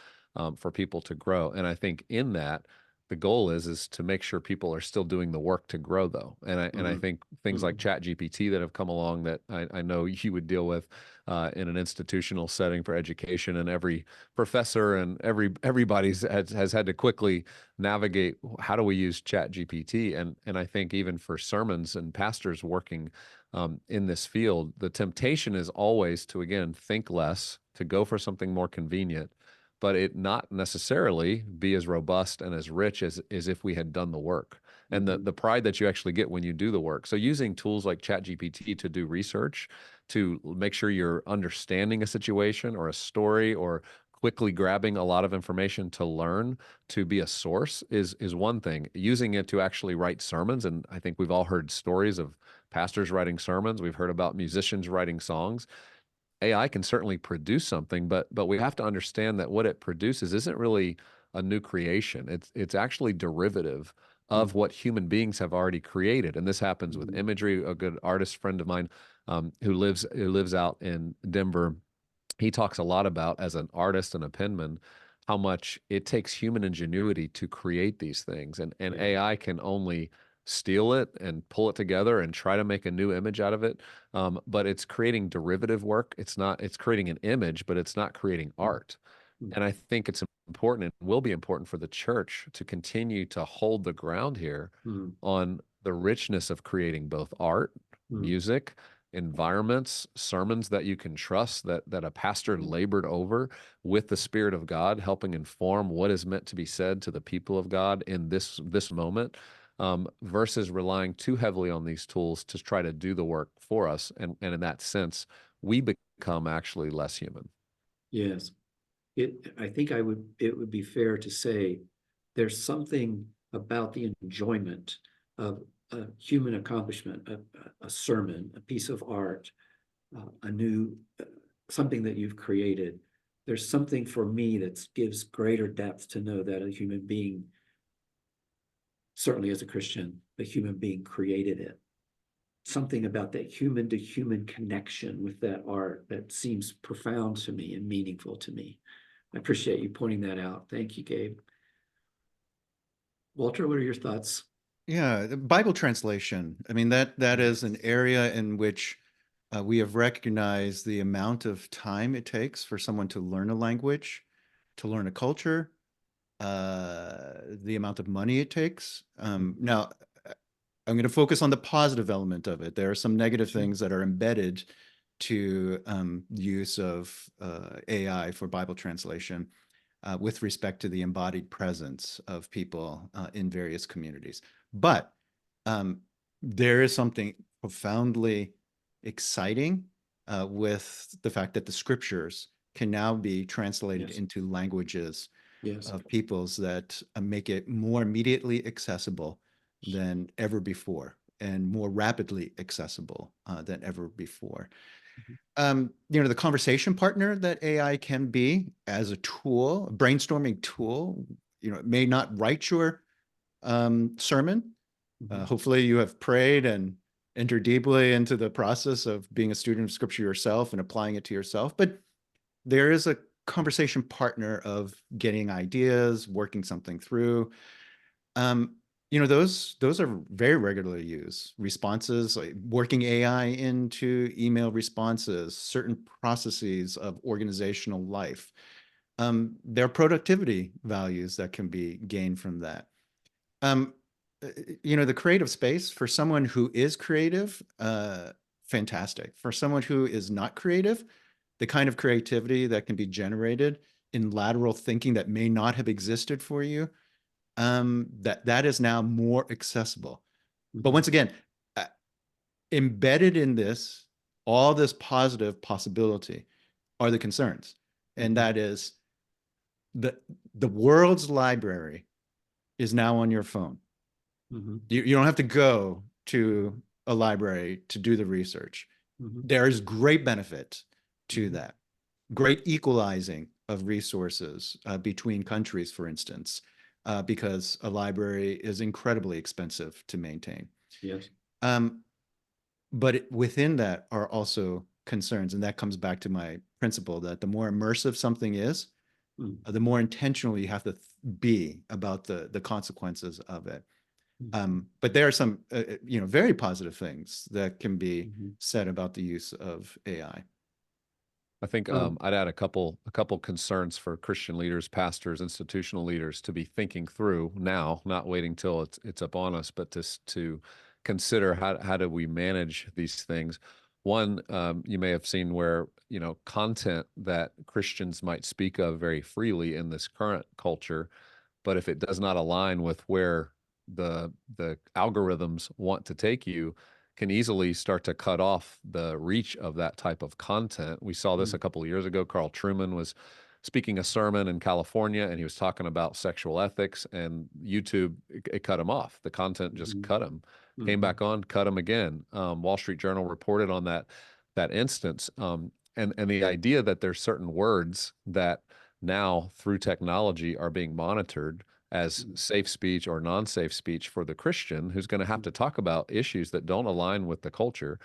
for people to grow. And I think in that, the goal is to make sure people are still doing the work to grow, though. And I think things like Chat GPT that have come along that I know you would deal with in an institutional setting for education, and every professor and everybody's has had to quickly navigate, how do we use Chat GPT? And I think even for sermons and pastors working in this field, the temptation is always to, again, think less, to go for something more convenient, but it not necessarily be as robust and as rich as if we had done the work. And the pride that you actually get when you do the work. So using tools like ChatGPT to do research, to make sure you're understanding a situation or a story, or quickly grabbing a lot of information to learn, to be a source, is one thing. Using it to actually write sermons, and I think we've all heard stories of pastors writing sermons. We've heard about musicians writing songs. AI can certainly produce something, but we have to understand that what it produces isn't really a new creation. It's actually derivative of what human beings have already created. And this happens with imagery. A good artist friend of mine who lives out in Denver, he talks a lot about, as an artist and a penman, how much it takes human ingenuity to create these things. And AI can only steal it and pull it together and try to make a new image out of it. But it's creating derivative work. It's creating an image, but it's not creating art. And I think it's important, and will be important, for the church to continue to hold the ground here on the richness of creating both art, music, environments, sermons that you can trust, that a pastor labored over with the Spirit of God, helping inform what is meant to be said to the people of God in this moment, versus relying too heavily on these tools to try to do the work for us. And in that sense, we become actually less human. Yes. I think it would be fair to say there's something about the enjoyment of a human accomplishment, a sermon, a piece of art, a new, something that you've created. There's something for me that gives greater depth to know that a human being, certainly as a Christian, a human being created it. Something about that human to human connection with that art that seems profound to me and meaningful to me. I appreciate you pointing that out. Thank you, Gabe. Walter, what are your thoughts? Yeah, the Bible translation. I mean, that is an area in which we have recognized the amount of time it takes for someone to learn a language, to learn a culture, the amount of money it takes. Now, I'm going to focus on the positive element of it. There are some negative things that are embedded to the use of AI for Bible translation with respect to the embodied presence of people in various communities. But there is something profoundly exciting with the fact that the scriptures can now be translated into languages of peoples that make it more immediately accessible than ever before, and more rapidly accessible than ever before. The conversation partner that AI can be as a tool, a brainstorming tool, it may not write your sermon. Hopefully you have prayed and entered deeply into the process of being a student of scripture yourself and applying it to yourself. But there is a conversation partner of getting ideas, working something through. Those are very regularly used. Responses, like working AI into email responses, certain processes of organizational life. There are productivity values that can be gained from that. The creative space for someone who is creative, fantastic. For someone who is not creative, the kind of creativity that can be generated in lateral thinking that may not have existed for you, that is now more accessible. But once again, embedded in this, all this positive possibility are the concerns. And that is the world's library is now on your phone. You don't have to go to a library to do the research. There is great benefit to that. Great equalizing of resources between countries, for instance, because a library is incredibly expensive to maintain. Yes. But within that are also concerns. And that comes back to my principle that the more immersive something is, the more intentional you have to be about the consequences of it. But there are some, very positive things that can be said about the use of AI. I think I'd add a couple concerns for Christian leaders, pastors, institutional leaders to be thinking through now, not waiting till it's upon us, but to consider how do we manage these things. One, you may have seen where content that Christians might speak of very freely in this current culture, but if it does not align with where the algorithms want to take you, can easily start to cut off the reach of that type of content. We saw this a couple of years ago. Carl Trueman was speaking a sermon in California, and he was talking about sexual ethics, and YouTube, it cut him off. The content just cut him. Came back on, cut him again. Wall Street Journal reported on that instance. And the idea that there's certain words that now through technology are being monitored as safe speech or non-safe speech for the Christian who's going to have to talk about issues that don't align with the culture.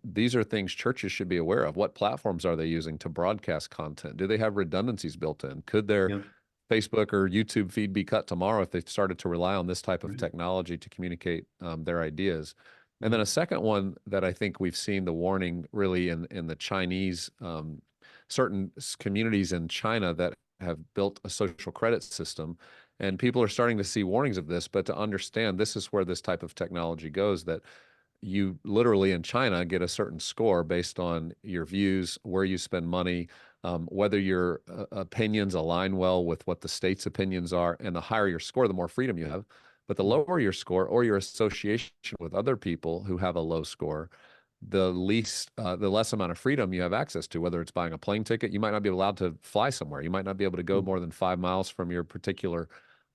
These are things churches should be aware of. What platforms are they using to broadcast content? Do they have redundancies built in? Could their Facebook or YouTube feed be cut tomorrow if they started to rely on this type of technology to communicate their ideas? And then a second one that I think we've seen the warning really in the Chinese, certain communities in China that have built a social credit system. And people are starting to see warnings of this, but to understand this is where this type of technology goes, that you literally in China get a certain score based on your views, where you spend money, whether your opinions align well with what the state's opinions are. And the higher your score, the more freedom you have. But the lower your score or your association with other people who have a low score, the less amount of freedom you have access to, whether it's buying a plane ticket. You might not be allowed to fly somewhere. You might not be able to go more than 5 miles from your particular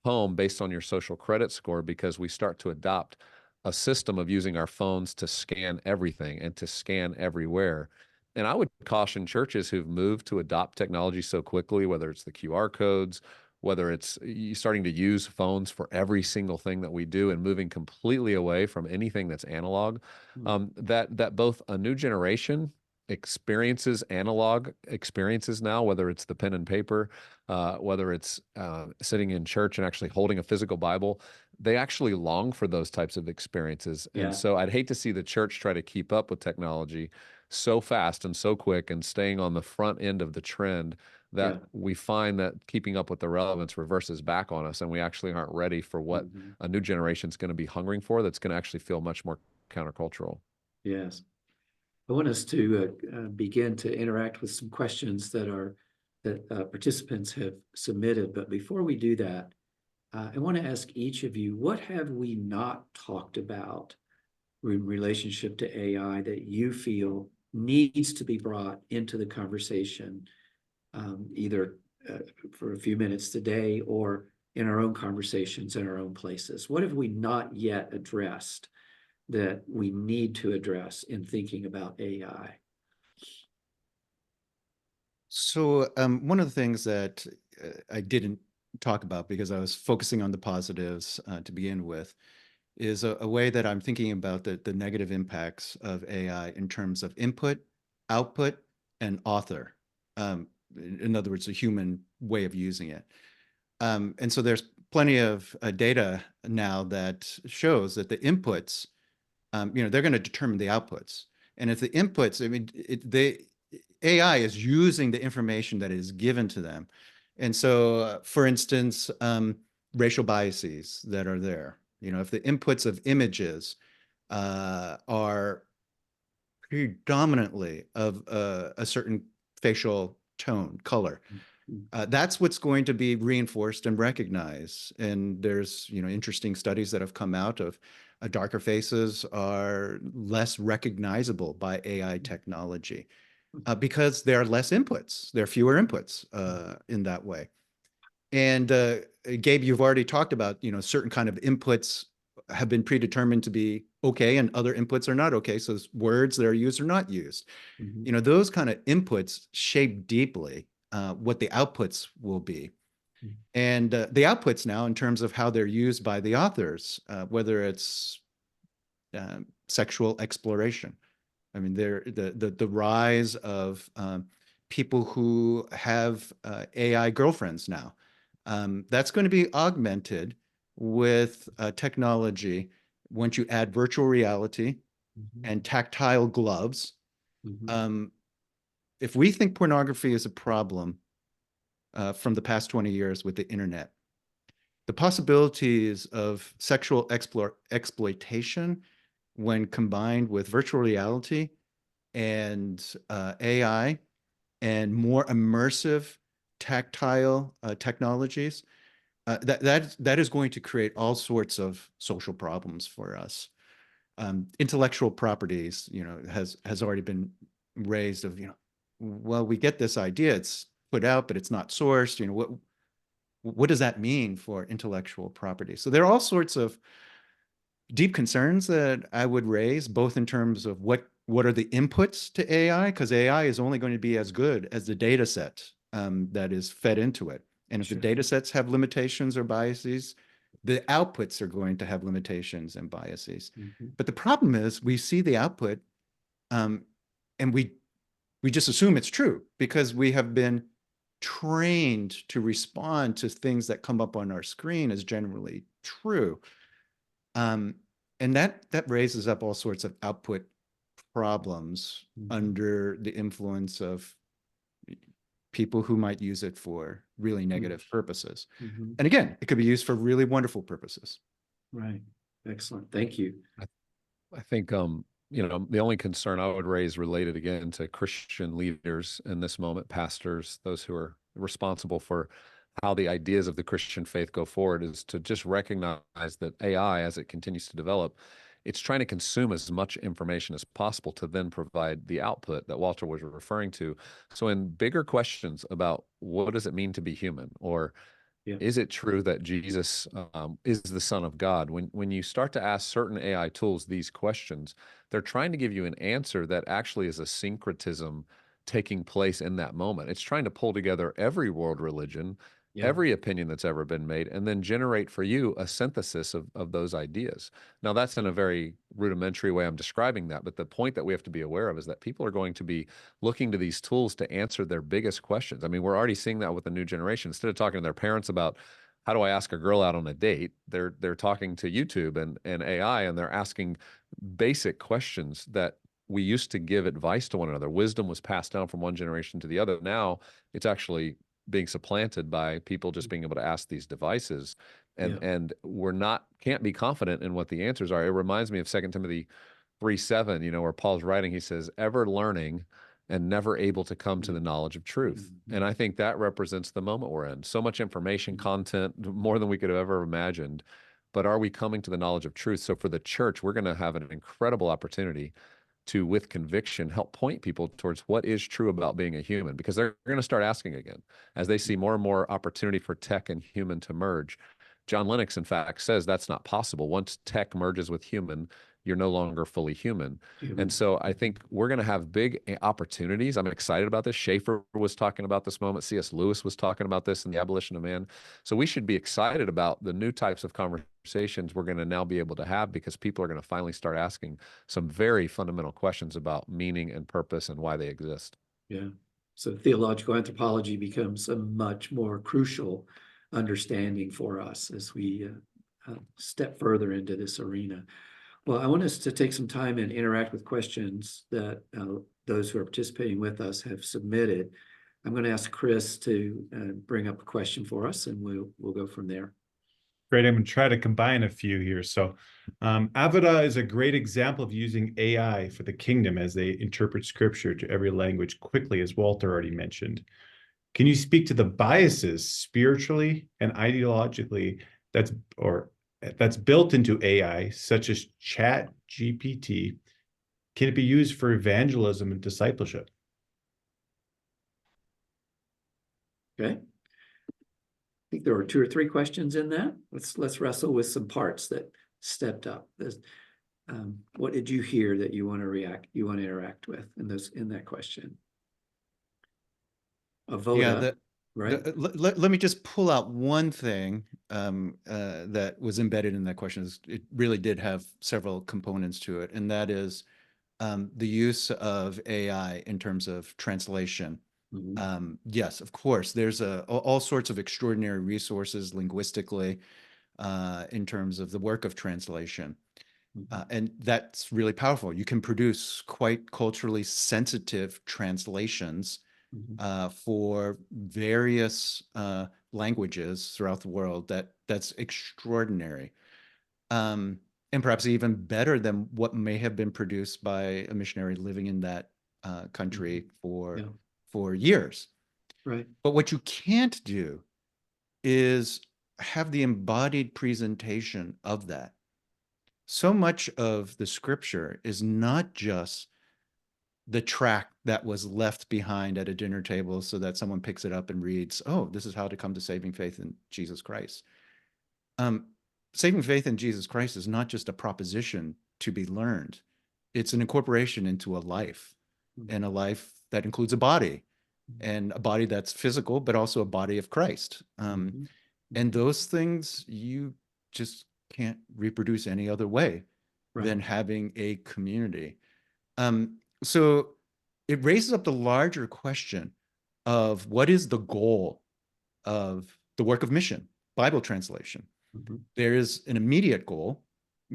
home based on your social credit score, because we start to adopt a system of using our phones to scan everything and to scan everywhere. And I would caution churches who've moved to adopt technology so quickly, whether it's the QR codes, whether it's you starting to use phones for every single thing that we do and moving completely away from anything that's analog, that both a new generation experiences analog experiences now, whether it's the pen and paper, whether it's sitting in church and actually holding a physical Bible, they actually long for those types of experiences. And so I'd hate to see the church try to keep up with technology so fast and so quick and staying on the front end of the trend that we find that keeping up with the relevance reverses back on us, and we actually aren't ready for what a new generation is going to be hungering for, that's going to actually feel much more countercultural. Yes. I want us to begin to interact with some questions that participants have submitted. But before we do that, I want to ask each of you, what have we not talked about in relationship to AI that you feel needs to be brought into the conversation, either for a few minutes today or in our own conversations in our own places? What have we not yet addressed that we need to address in thinking about AI? So one of the things that I didn't talk about because I was focusing on the positives to begin with is a way that I'm thinking about the negative impacts of AI in terms of input, output, and author. In other words, a human way of using it. And so there's plenty of data now that shows that the inputs, they're going to determine the outputs. And if the inputs, I mean, AI is using the information that is given to them. And so, for instance, racial biases that are there, if the inputs of images are predominantly of a certain facial tone, color, that's what's going to be reinforced and recognized. And there's, interesting studies that have come out of darker faces are less recognizable by AI technology because there are less inputs. There are fewer inputs in that way. And Gabe, you've already talked about, certain kind of inputs have been predetermined to be okay and other inputs are not okay. So words that are used or not used. Those kind of inputs shape deeply what the outputs will be. And the outputs now in terms of how they're used by the authors, whether it's sexual exploration. I mean, the rise of people who have AI girlfriends now. That's going to be augmented with technology once you add virtual reality and tactile gloves. If we think pornography is a problem from the past 20 years with the internet, the possibilities of sexual exploitation when combined with virtual reality and AI and more immersive tactile technologies, that is going to create all sorts of social problems for us. Intellectual properties, has already been raised of, well, we get this idea, it's put out, but it's not sourced. What does that mean for intellectual property? So there are all sorts of deep concerns that I would raise, both in terms of what are the inputs to AI, because AI is only going to be as good as the data set that is fed into it. And if the data sets have limitations or biases, the outputs are going to have limitations and biases. But the problem is we see the output and we just assume it's true because we have been trained to respond to things that come up on our screen as generally true. And that raises up all sorts of output problems under the influence of people who might use it for really negative purposes. And again, it could be used for really wonderful purposes. Right. Excellent. Thank you. I think, the only concern I would raise related again to Christian leaders in this moment, pastors, those who are responsible for how the ideas of the Christian faith go forward, is to just recognize that AI, as it continues to develop, it's trying to consume as much information as possible to then provide the output that Walter was referring to. So in bigger questions about what does it mean to be human, or is it true that Jesus is the Son of God? When you start to ask certain AI tools these questions, they're trying to give you an answer that actually is a syncretism taking place in that moment. It's trying to pull together every world religion, every opinion that's ever been made, and then generate for you a synthesis of those ideas. Now, that's in a very rudimentary way I'm describing that, but the point that we have to be aware of is that people are going to be looking to these tools to answer their biggest questions. I mean, we're already seeing that with the new generation. Instead of talking to their parents about how do I ask a girl out on a date, they're talking to YouTube and AI, and they're asking basic questions that we used to give advice to one another. Wisdom was passed down from one generation to the other. Now it's actually being supplanted by people just being able to ask these devices, and can't be confident in what the answers are. It reminds me of 2 Timothy 3:7, where Paul's writing, he says, ever learning and never able to come to the knowledge of truth. And I think that represents the moment we're in. So much information, content, more than we could have ever imagined. But are we coming to the knowledge of truth? So for the church, we're going to have an incredible opportunity to, with conviction, help point people towards what is true about being a human, because they're going to start asking again as they see more and more opportunity for tech and human to merge. John Lennox, in fact, says that's not possible. Once tech merges with human, you're no longer fully human. And so I think we're going to have big opportunities. I'm excited about this. Schaeffer was talking about this moment. C.S. Lewis was talking about this in The Abolition of Man. So we should be excited about the new types of conversations we're going to now be able to have, because people are going to finally start asking some very fundamental questions about meaning and purpose and why they exist. Yeah. So theological anthropology becomes a much more crucial understanding for us as we step further into this arena. Well, I want us to take some time and interact with questions that those who are participating with us have submitted. I'm going to ask Chris to bring up a question for us, and we'll go from there. Great. I'm going to try to combine a few here. So Avada is a great example of using AI for the kingdom as they interpret scripture to every language quickly, as Walter already mentioned. Can you speak to the biases spiritually and ideologically that's built into AI, such as Chat GPT? Can it be used for evangelism and discipleship? Okay. I think there were 2 or 3 questions in that. Let's wrestle with some parts that stepped up. What did you hear that you want to interact with in that question? Avoda, right? Let me just pull out one thing that was embedded in that question. It really did have several components to it, and that is the use of AI in terms of translation Yes, of course, there's all sorts of extraordinary resources linguistically in terms of the work of translation. And that's really powerful. You can produce quite culturally sensitive translations for various languages throughout the world. That's extraordinary. And perhaps even better than what may have been produced by a missionary living in that country for years. Right. But what you can't do is have the embodied presentation of that. So much of the scripture is not just the tract that was left behind at a dinner table so that someone picks it up and reads, oh, this is how to come to saving faith in Jesus Christ. Saving faith in Jesus Christ is not just a proposition to be learned. It's an incorporation into a life, and a life that includes a body, and a body that's physical, but also a body of Christ. And those things you just can't reproduce any other way than having a community. So it raises up the larger question of what is the goal of the work of mission, Bible translation. There is an immediate goal: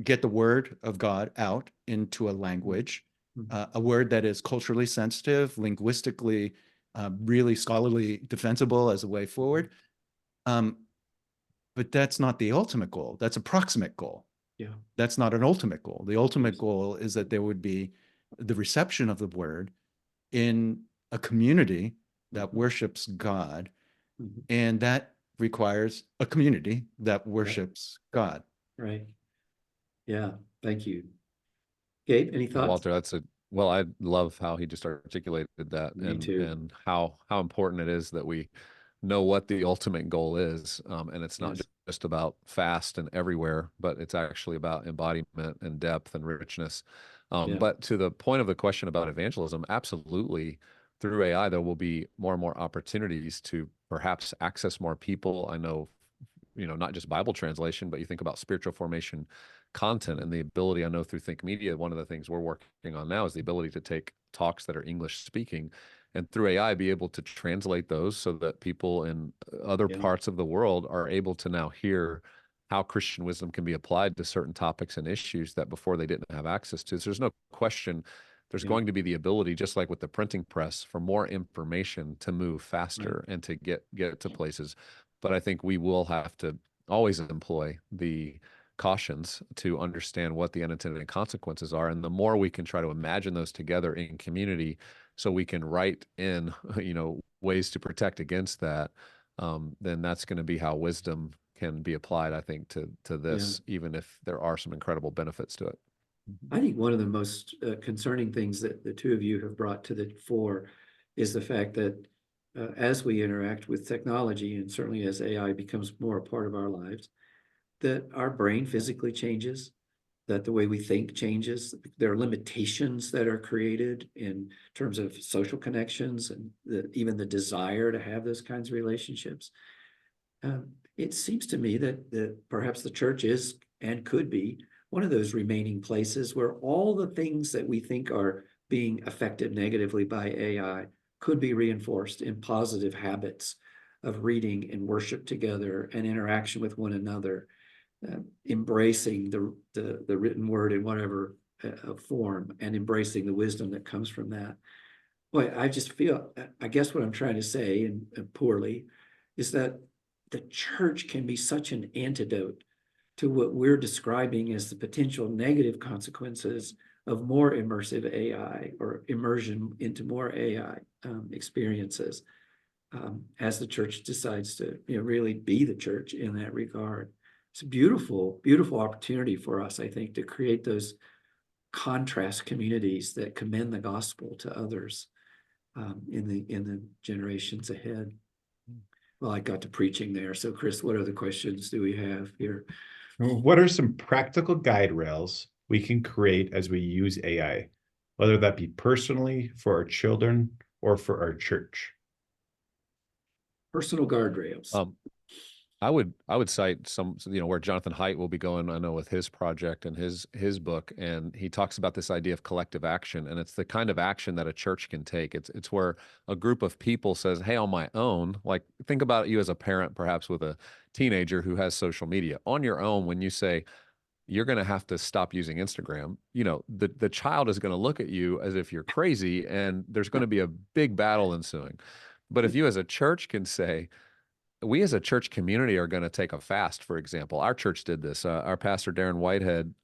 get the word of God out into a language, a word that is culturally sensitive, linguistically really scholarly, defensible as a way forward. But that's not the ultimate goal. That's a proximate goal. Yeah. That's not an ultimate goal. The ultimate goal is that there would be the reception of the word in a community that worships God, and that requires a community that worships God. Right. Yeah. Thank you. Gabe, any Yeah, thoughts? Walter, well, I love how he just articulated that, Me too. and how important it is that we know what the ultimate goal is. And it's not Yes. just about fast and everywhere, but it's actually about embodiment and depth and richness. But to the point of the question about evangelism, absolutely, through AI, there will be more and more opportunities to perhaps access more people. I know, not just Bible translation, but you think about spiritual formation content and the ability. I know through Think Media, one of the things we're working on now is the ability to take talks that are English speaking, and through AI be able to translate those so that people in other parts of the world are able to now hear how Christian wisdom can be applied to certain topics and issues that before they didn't have access to. So there's no question there's going to be the ability, just like with the printing press, for more information to move faster and to get to places. But I think we will have to always employ the cautions to understand what the unintended consequences are. And the more we can try to imagine those together in community, so we can write in, ways to protect against that, then that's going to be how wisdom can be applied, I think, to this, even if there are some incredible benefits to it. I think one of the most concerning things that the two of you have brought to the fore is the fact that as we interact with technology, and certainly as AI becomes more a part of our lives, that our brain physically changes, that the way we think changes. There are limitations that are created in terms of social connections and even the desire to have those kinds of relationships. It seems to me that perhaps the church is and could be one of those remaining places where all the things that we think are being affected negatively by AI could be reinforced in positive habits of reading and worship together and interaction with one another, embracing the written word in whatever form, and embracing the wisdom that comes from that. Boy, I just feel, I guess what I'm trying to say, and poorly, is that the church can be such an antidote to what we're describing as the potential negative consequences of more immersive AI, or immersion into more AI experiences, as the church decides to really be the church in that regard. It's a beautiful, beautiful opportunity for us, I think, to create those contrast communities that commend the gospel to others in the generations ahead. Well, I got to preaching there. So, Chris, what other questions do we have here? What are some practical guide rails we can create as we use AI, whether that be personally, for our children, or for our church? Personal guardrails. I would cite some, where Jonathan Haidt will be going, I know, with his project and his book, and he talks about this idea of collective action, and it's the kind of action that a church can take. It's where a group of people says, "Hey, on my own," like think about you as a parent, perhaps with a teenager who has social media. On your own, when you say you're going to have to stop using Instagram, the child is going to look at you as if you're crazy, and there's going to be a big battle ensuing. But if you as a church can say, we as a church community are going to take a fast, for example. Our church did this. Our pastor, Darren Whitehead,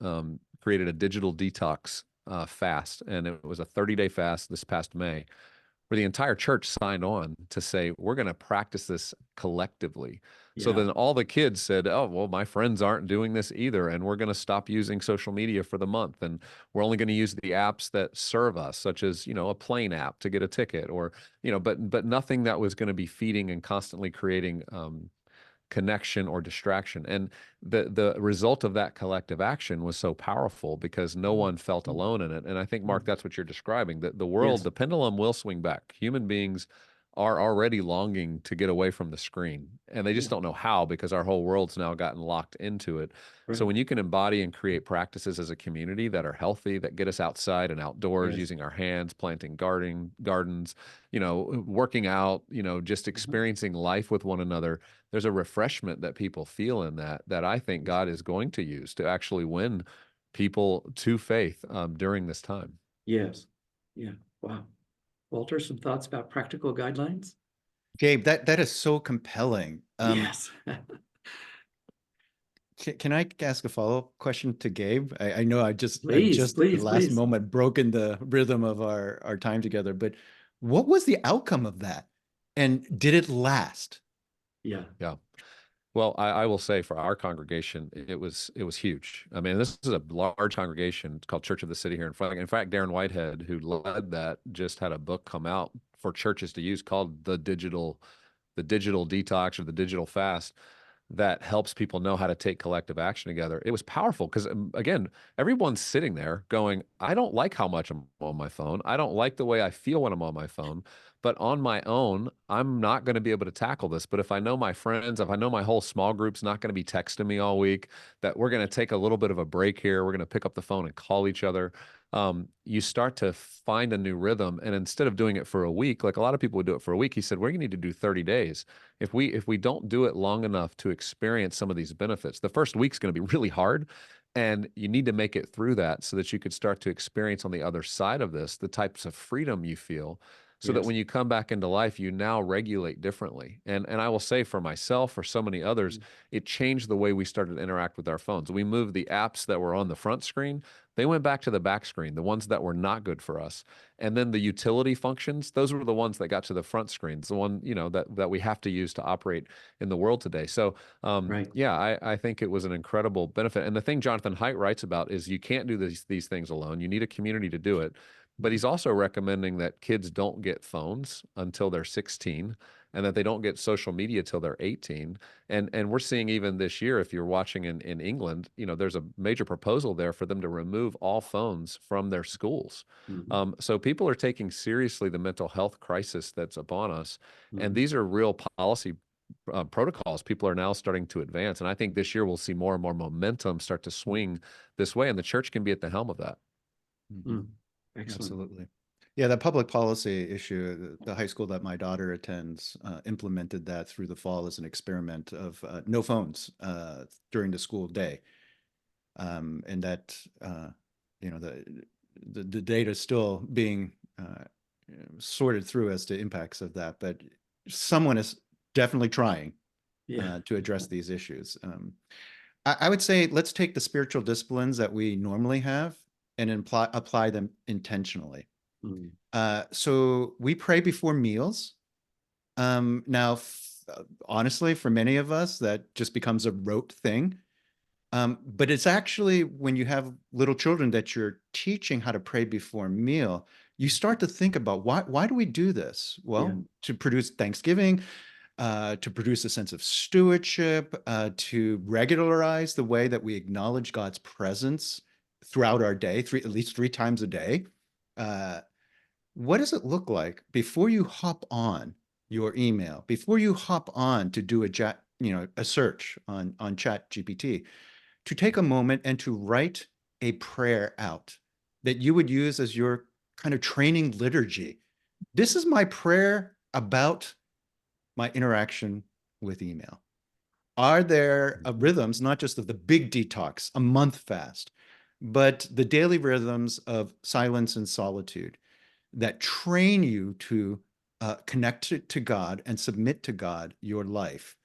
created a digital detox fast, and it was a 30-day fast this past May, where the entire church signed on to say, we're going to practice this collectively. So Yeah. then all the kids said, oh, well, my friends aren't doing this either, and we're going to stop using social media for the month, and we're only going to use the apps that serve us, such as, a plane app to get a ticket, or, but nothing that was going to be feeding and constantly creating connection or distraction. And the result of that collective action was so powerful because no one felt alone in it. And I think, Mark, that's what you're describing, that the world, Yes. the pendulum will swing back. Human beings are already longing to get away from the screen, and they just don't know how, because our whole world's now gotten locked into it. So when you can embody and create practices as a community that are healthy, that get us outside and outdoors, Yes. using our hands, planting gardens, working out, just experiencing life with one another, there's a refreshment that people feel in that I think God is going to use to actually win people to faith during this time. Yes. Yeah. Wow. Walter, some thoughts about practical guidelines? Gabe, that is so compelling. Yes. Can I ask a follow-up question to Gabe? I know I just Please, at the please, last please. moment broken the rhythm of our time together, but what was the outcome of that? And did it last? Yeah. Yeah. Well, I will say for our congregation, it was huge. I mean, this is a large congregation. It's called Church of the City here in Franklin. In fact, Darren Whitehead, who led that, just had a book come out for churches to use called the Digital Detox, or the Digital Fast, that helps people know how to take collective action together. It was powerful because, again, everyone's sitting there going, I don't like how much I'm on my phone. I don't like the way I feel when I'm on my phone. But on my own, I'm not going to be able to tackle this. But if I know my friends, if I know my whole small group's not going to be texting me all week, that we're going to take a little bit of a break here, we're going to pick up the phone and call each other. You start to find a new rhythm. And instead of doing it for a week, like a lot of people would do it for a week, he said, we're going to need to do 30 days. If we don't do it long enough to experience some of these benefits, the first week's going to be really hard. And you need to make it through that so that you could start to experience on the other side of this the types of freedom you feel, so that when you come back into life, you now regulate differently. And I will say, for myself, for so many others, it changed the way we started to interact with our phones. We moved the apps that were on the front screen, they went back to the back screen, the ones that were not good for us. And then the utility functions, those were the ones that got to the front screens, the one, that we have to use to operate in the world today. So yeah, I think it was an incredible benefit. And the thing Jonathan Haidt writes about is you can't do these things alone. You need a community to do it. But he's also recommending that kids don't get phones until they're 16, and that they don't get social media till they're 18. And we're seeing even this year, if you're watching in England, there's a major proposal there for them to remove all phones from their schools. So people are taking seriously the mental health crisis that's upon us. And these are real policy protocols people are now starting to advance. And I think this year we'll see more and more momentum start to swing this way, and the church can be at the helm of that. Excellent. Absolutely. Yeah, that public policy issue, the high school that my daughter attends implemented that through the fall as an experiment of no phones during the school day. And that, the data is still being sorted through as to impacts of that, but someone is definitely trying to address these issues. I would say let's take the spiritual disciplines that we normally have and apply them intentionally. So we pray before meals. Now, honestly, for many of us, that just becomes a rote thing. But it's actually when you have little children that you're teaching how to pray before a meal, you start to think about why do we do this? Well, to produce thanksgiving, to produce a sense of stewardship, to regularize the way that we acknowledge God's presence throughout our day, at least 3 times a day. What does it look like before you hop on your email, before you hop on to do a a search on Chat GPT, to take a moment and to write a prayer out that you would use as your kind of training liturgy. This is my prayer about my interaction with email. Are there rhythms, not just of the big detox, a month fast, but the daily rhythms of silence and solitude that train you to connect to God and submit to God your life?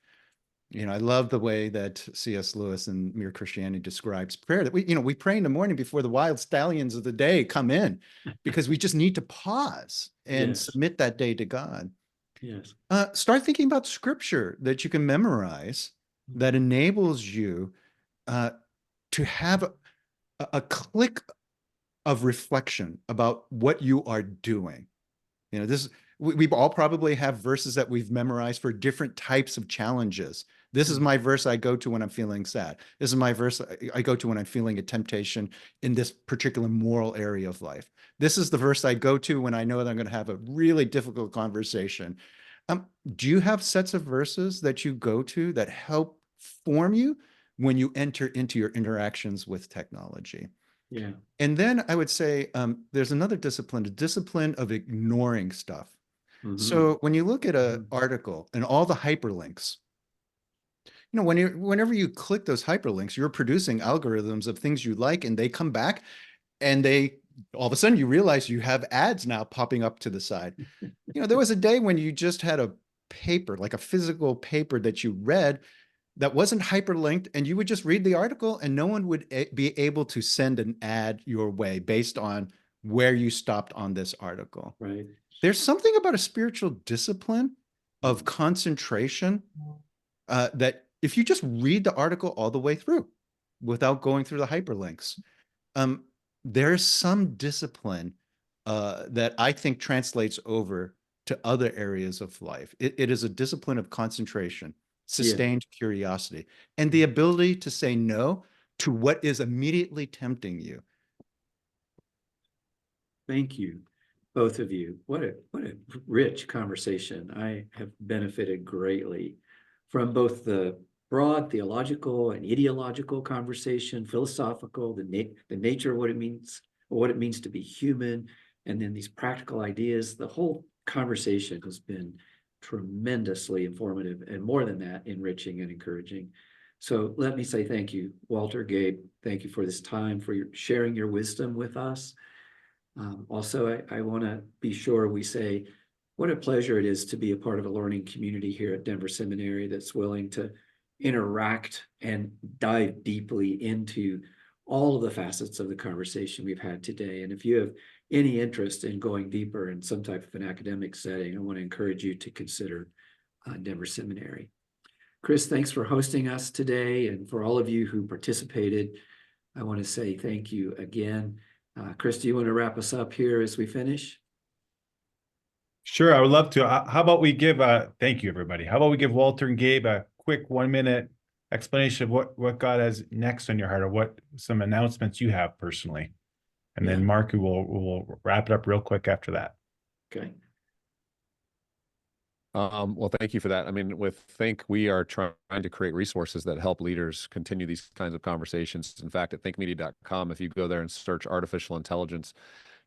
I love the way that C.S. Lewis in Mere Christianity describes prayer, that we pray in the morning before the wild stallions of the day come in, because we just need to pause and Yes. submit that day to God. Yes. Start thinking about scripture that you can memorize that enables you to have a click of reflection about what you are doing. We all probably have verses that we've memorized for different types of challenges. This is my verse I go to when I'm feeling sad. This is my verse I go to when I'm feeling a temptation in this particular moral area of life. This is the verse I go to when I know that I'm going to have a really difficult conversation. Do you have sets of verses that you go to that help form you when you enter into your interactions with technology? Yeah. And then I would say there's another discipline, the discipline of ignoring stuff. So when you look at an article and all the hyperlinks, whenever you click those hyperlinks, you're producing algorithms of things you like, and they come back, and all of a sudden you realize you have ads now popping up to the side. There was a day when you just had a paper, like a physical paper that you read that wasn't hyperlinked, and you would just read the article and no one would be able to send an ad your way based on where you stopped on this article. Right. There's something about a spiritual discipline of concentration that if you just read the article all the way through without going through the hyperlinks, there's some discipline that I think translates over to other areas of life. It is a discipline of concentration, sustained curiosity, and the ability to say no to what is immediately tempting you. Thank you, both of you. What a rich conversation. I have benefited greatly from both the broad theological and ideological conversation, philosophical, the nature of what it means to be human, and then these practical ideas. The whole conversation has been tremendously informative, and more than that, enriching and encouraging. So let me say thank you, Walter, Gabe. Thank you for this time, for sharing your wisdom with us. Also, I want to be sure we say what a pleasure it is to be a part of a learning community here at Denver Seminary that's willing to interact and dive deeply into all of the facets of the conversation we've had today. And if you have any interest in going deeper in some type of an academic setting, I want to encourage you to consider Denver Seminary. Chris, thanks for hosting us today. And for all of you who participated, I want to say thank you again. Chris, do you want to wrap us up here as we finish? Sure, I would love to. How about we give thank you, everybody. How about we give Walter and Gabe a quick 1-minute explanation of what God has next on your heart, or what some announcements you have personally. And then Mark, will wrap it up real quick after that. Okay. Well, thank you for that. I mean, with Think, we are trying to create resources that help leaders continue these kinds of conversations. In fact, at thinkmedia.com, if you go there and search artificial intelligence,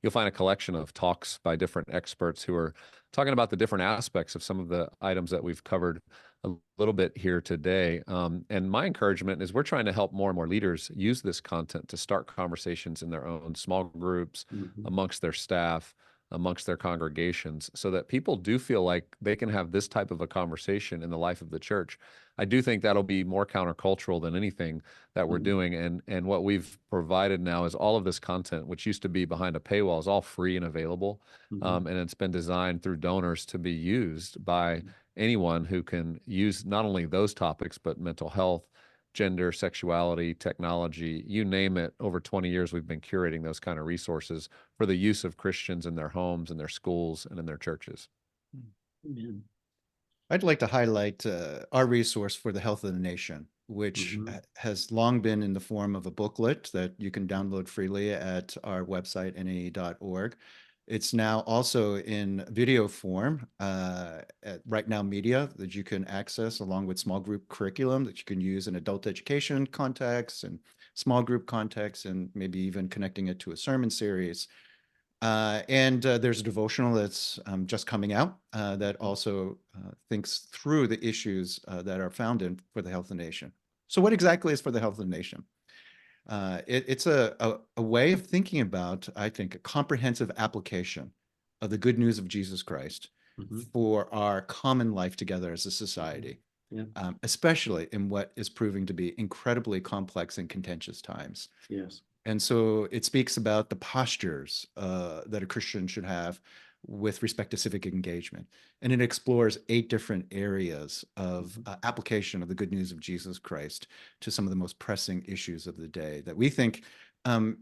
you'll find a collection of talks by different experts who are talking about the different aspects of some of the items that we've covered a little bit here today. And my encouragement is we're trying to help more and more leaders use this content to start conversations in their own small groups, amongst their staff, amongst their congregations, so that people do feel like they can have this type of a conversation in the life of the church. I do think that'll be more countercultural than anything that we're doing. And what we've provided now is all of this content, which used to be behind a paywall, is all free and available. And it's been designed through donors to be used by anyone who can use not only those topics, but mental health, gender, sexuality, technology, you name it. Over 20 years, we've been curating those kind of resources for the use of Christians in their homes, in their schools, and in their churches. Amen. I'd like to highlight our resource for the health of the nation, which has long been in the form of a booklet that you can download freely at our website, nae.org. It's now also in video form at Right Now Media that you can access along with small group curriculum that you can use in adult education contexts and small group contexts, and maybe even connecting it to a sermon series. And there's a devotional that's just coming out that also thinks through the issues that are found in For the Health of the Nation. So what exactly is For the Health of the Nation? It's a way of thinking about, I think, a comprehensive application of the good news of Jesus Christ for our common life together as a society, especially in what is proving to be incredibly complex and contentious times. Yes. And so it speaks about the postures that a Christian should have with respect to civic engagement. And it explores 8 different areas of application of the good news of Jesus Christ to some of the most pressing issues of the day that we think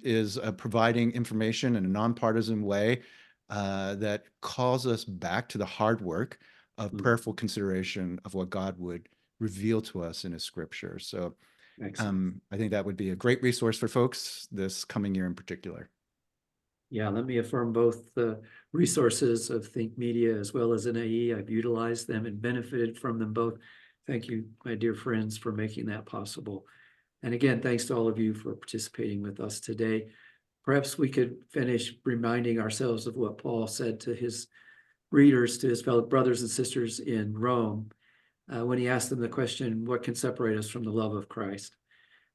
is providing information in a nonpartisan way that calls us back to the hard work of prayerful consideration of what God would reveal to us in his scripture. So I think that would be a great resource for folks this coming year in particular. Yeah, let me affirm both the resources of Think Media as well as NAE. I've utilized them and benefited from them both. Thank you, my dear friends, for making that possible. And again, thanks to all of you for participating with us today. Perhaps we could finish reminding ourselves of what Paul said to his readers, to his fellow brothers and sisters in Rome, when he asked them the question, what can separate us from the love of Christ?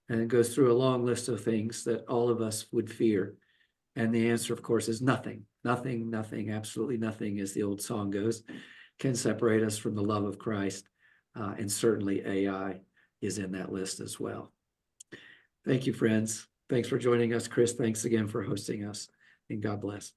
And it goes through a long list of things that all of us would fear. And the answer, of course, is nothing. Nothing, nothing, absolutely nothing, as the old song goes, can separate us from the love of Christ. And certainly AI is in that list as well. Thank you, friends. Thanks for joining us, Chris. Thanks again for hosting us, and God bless.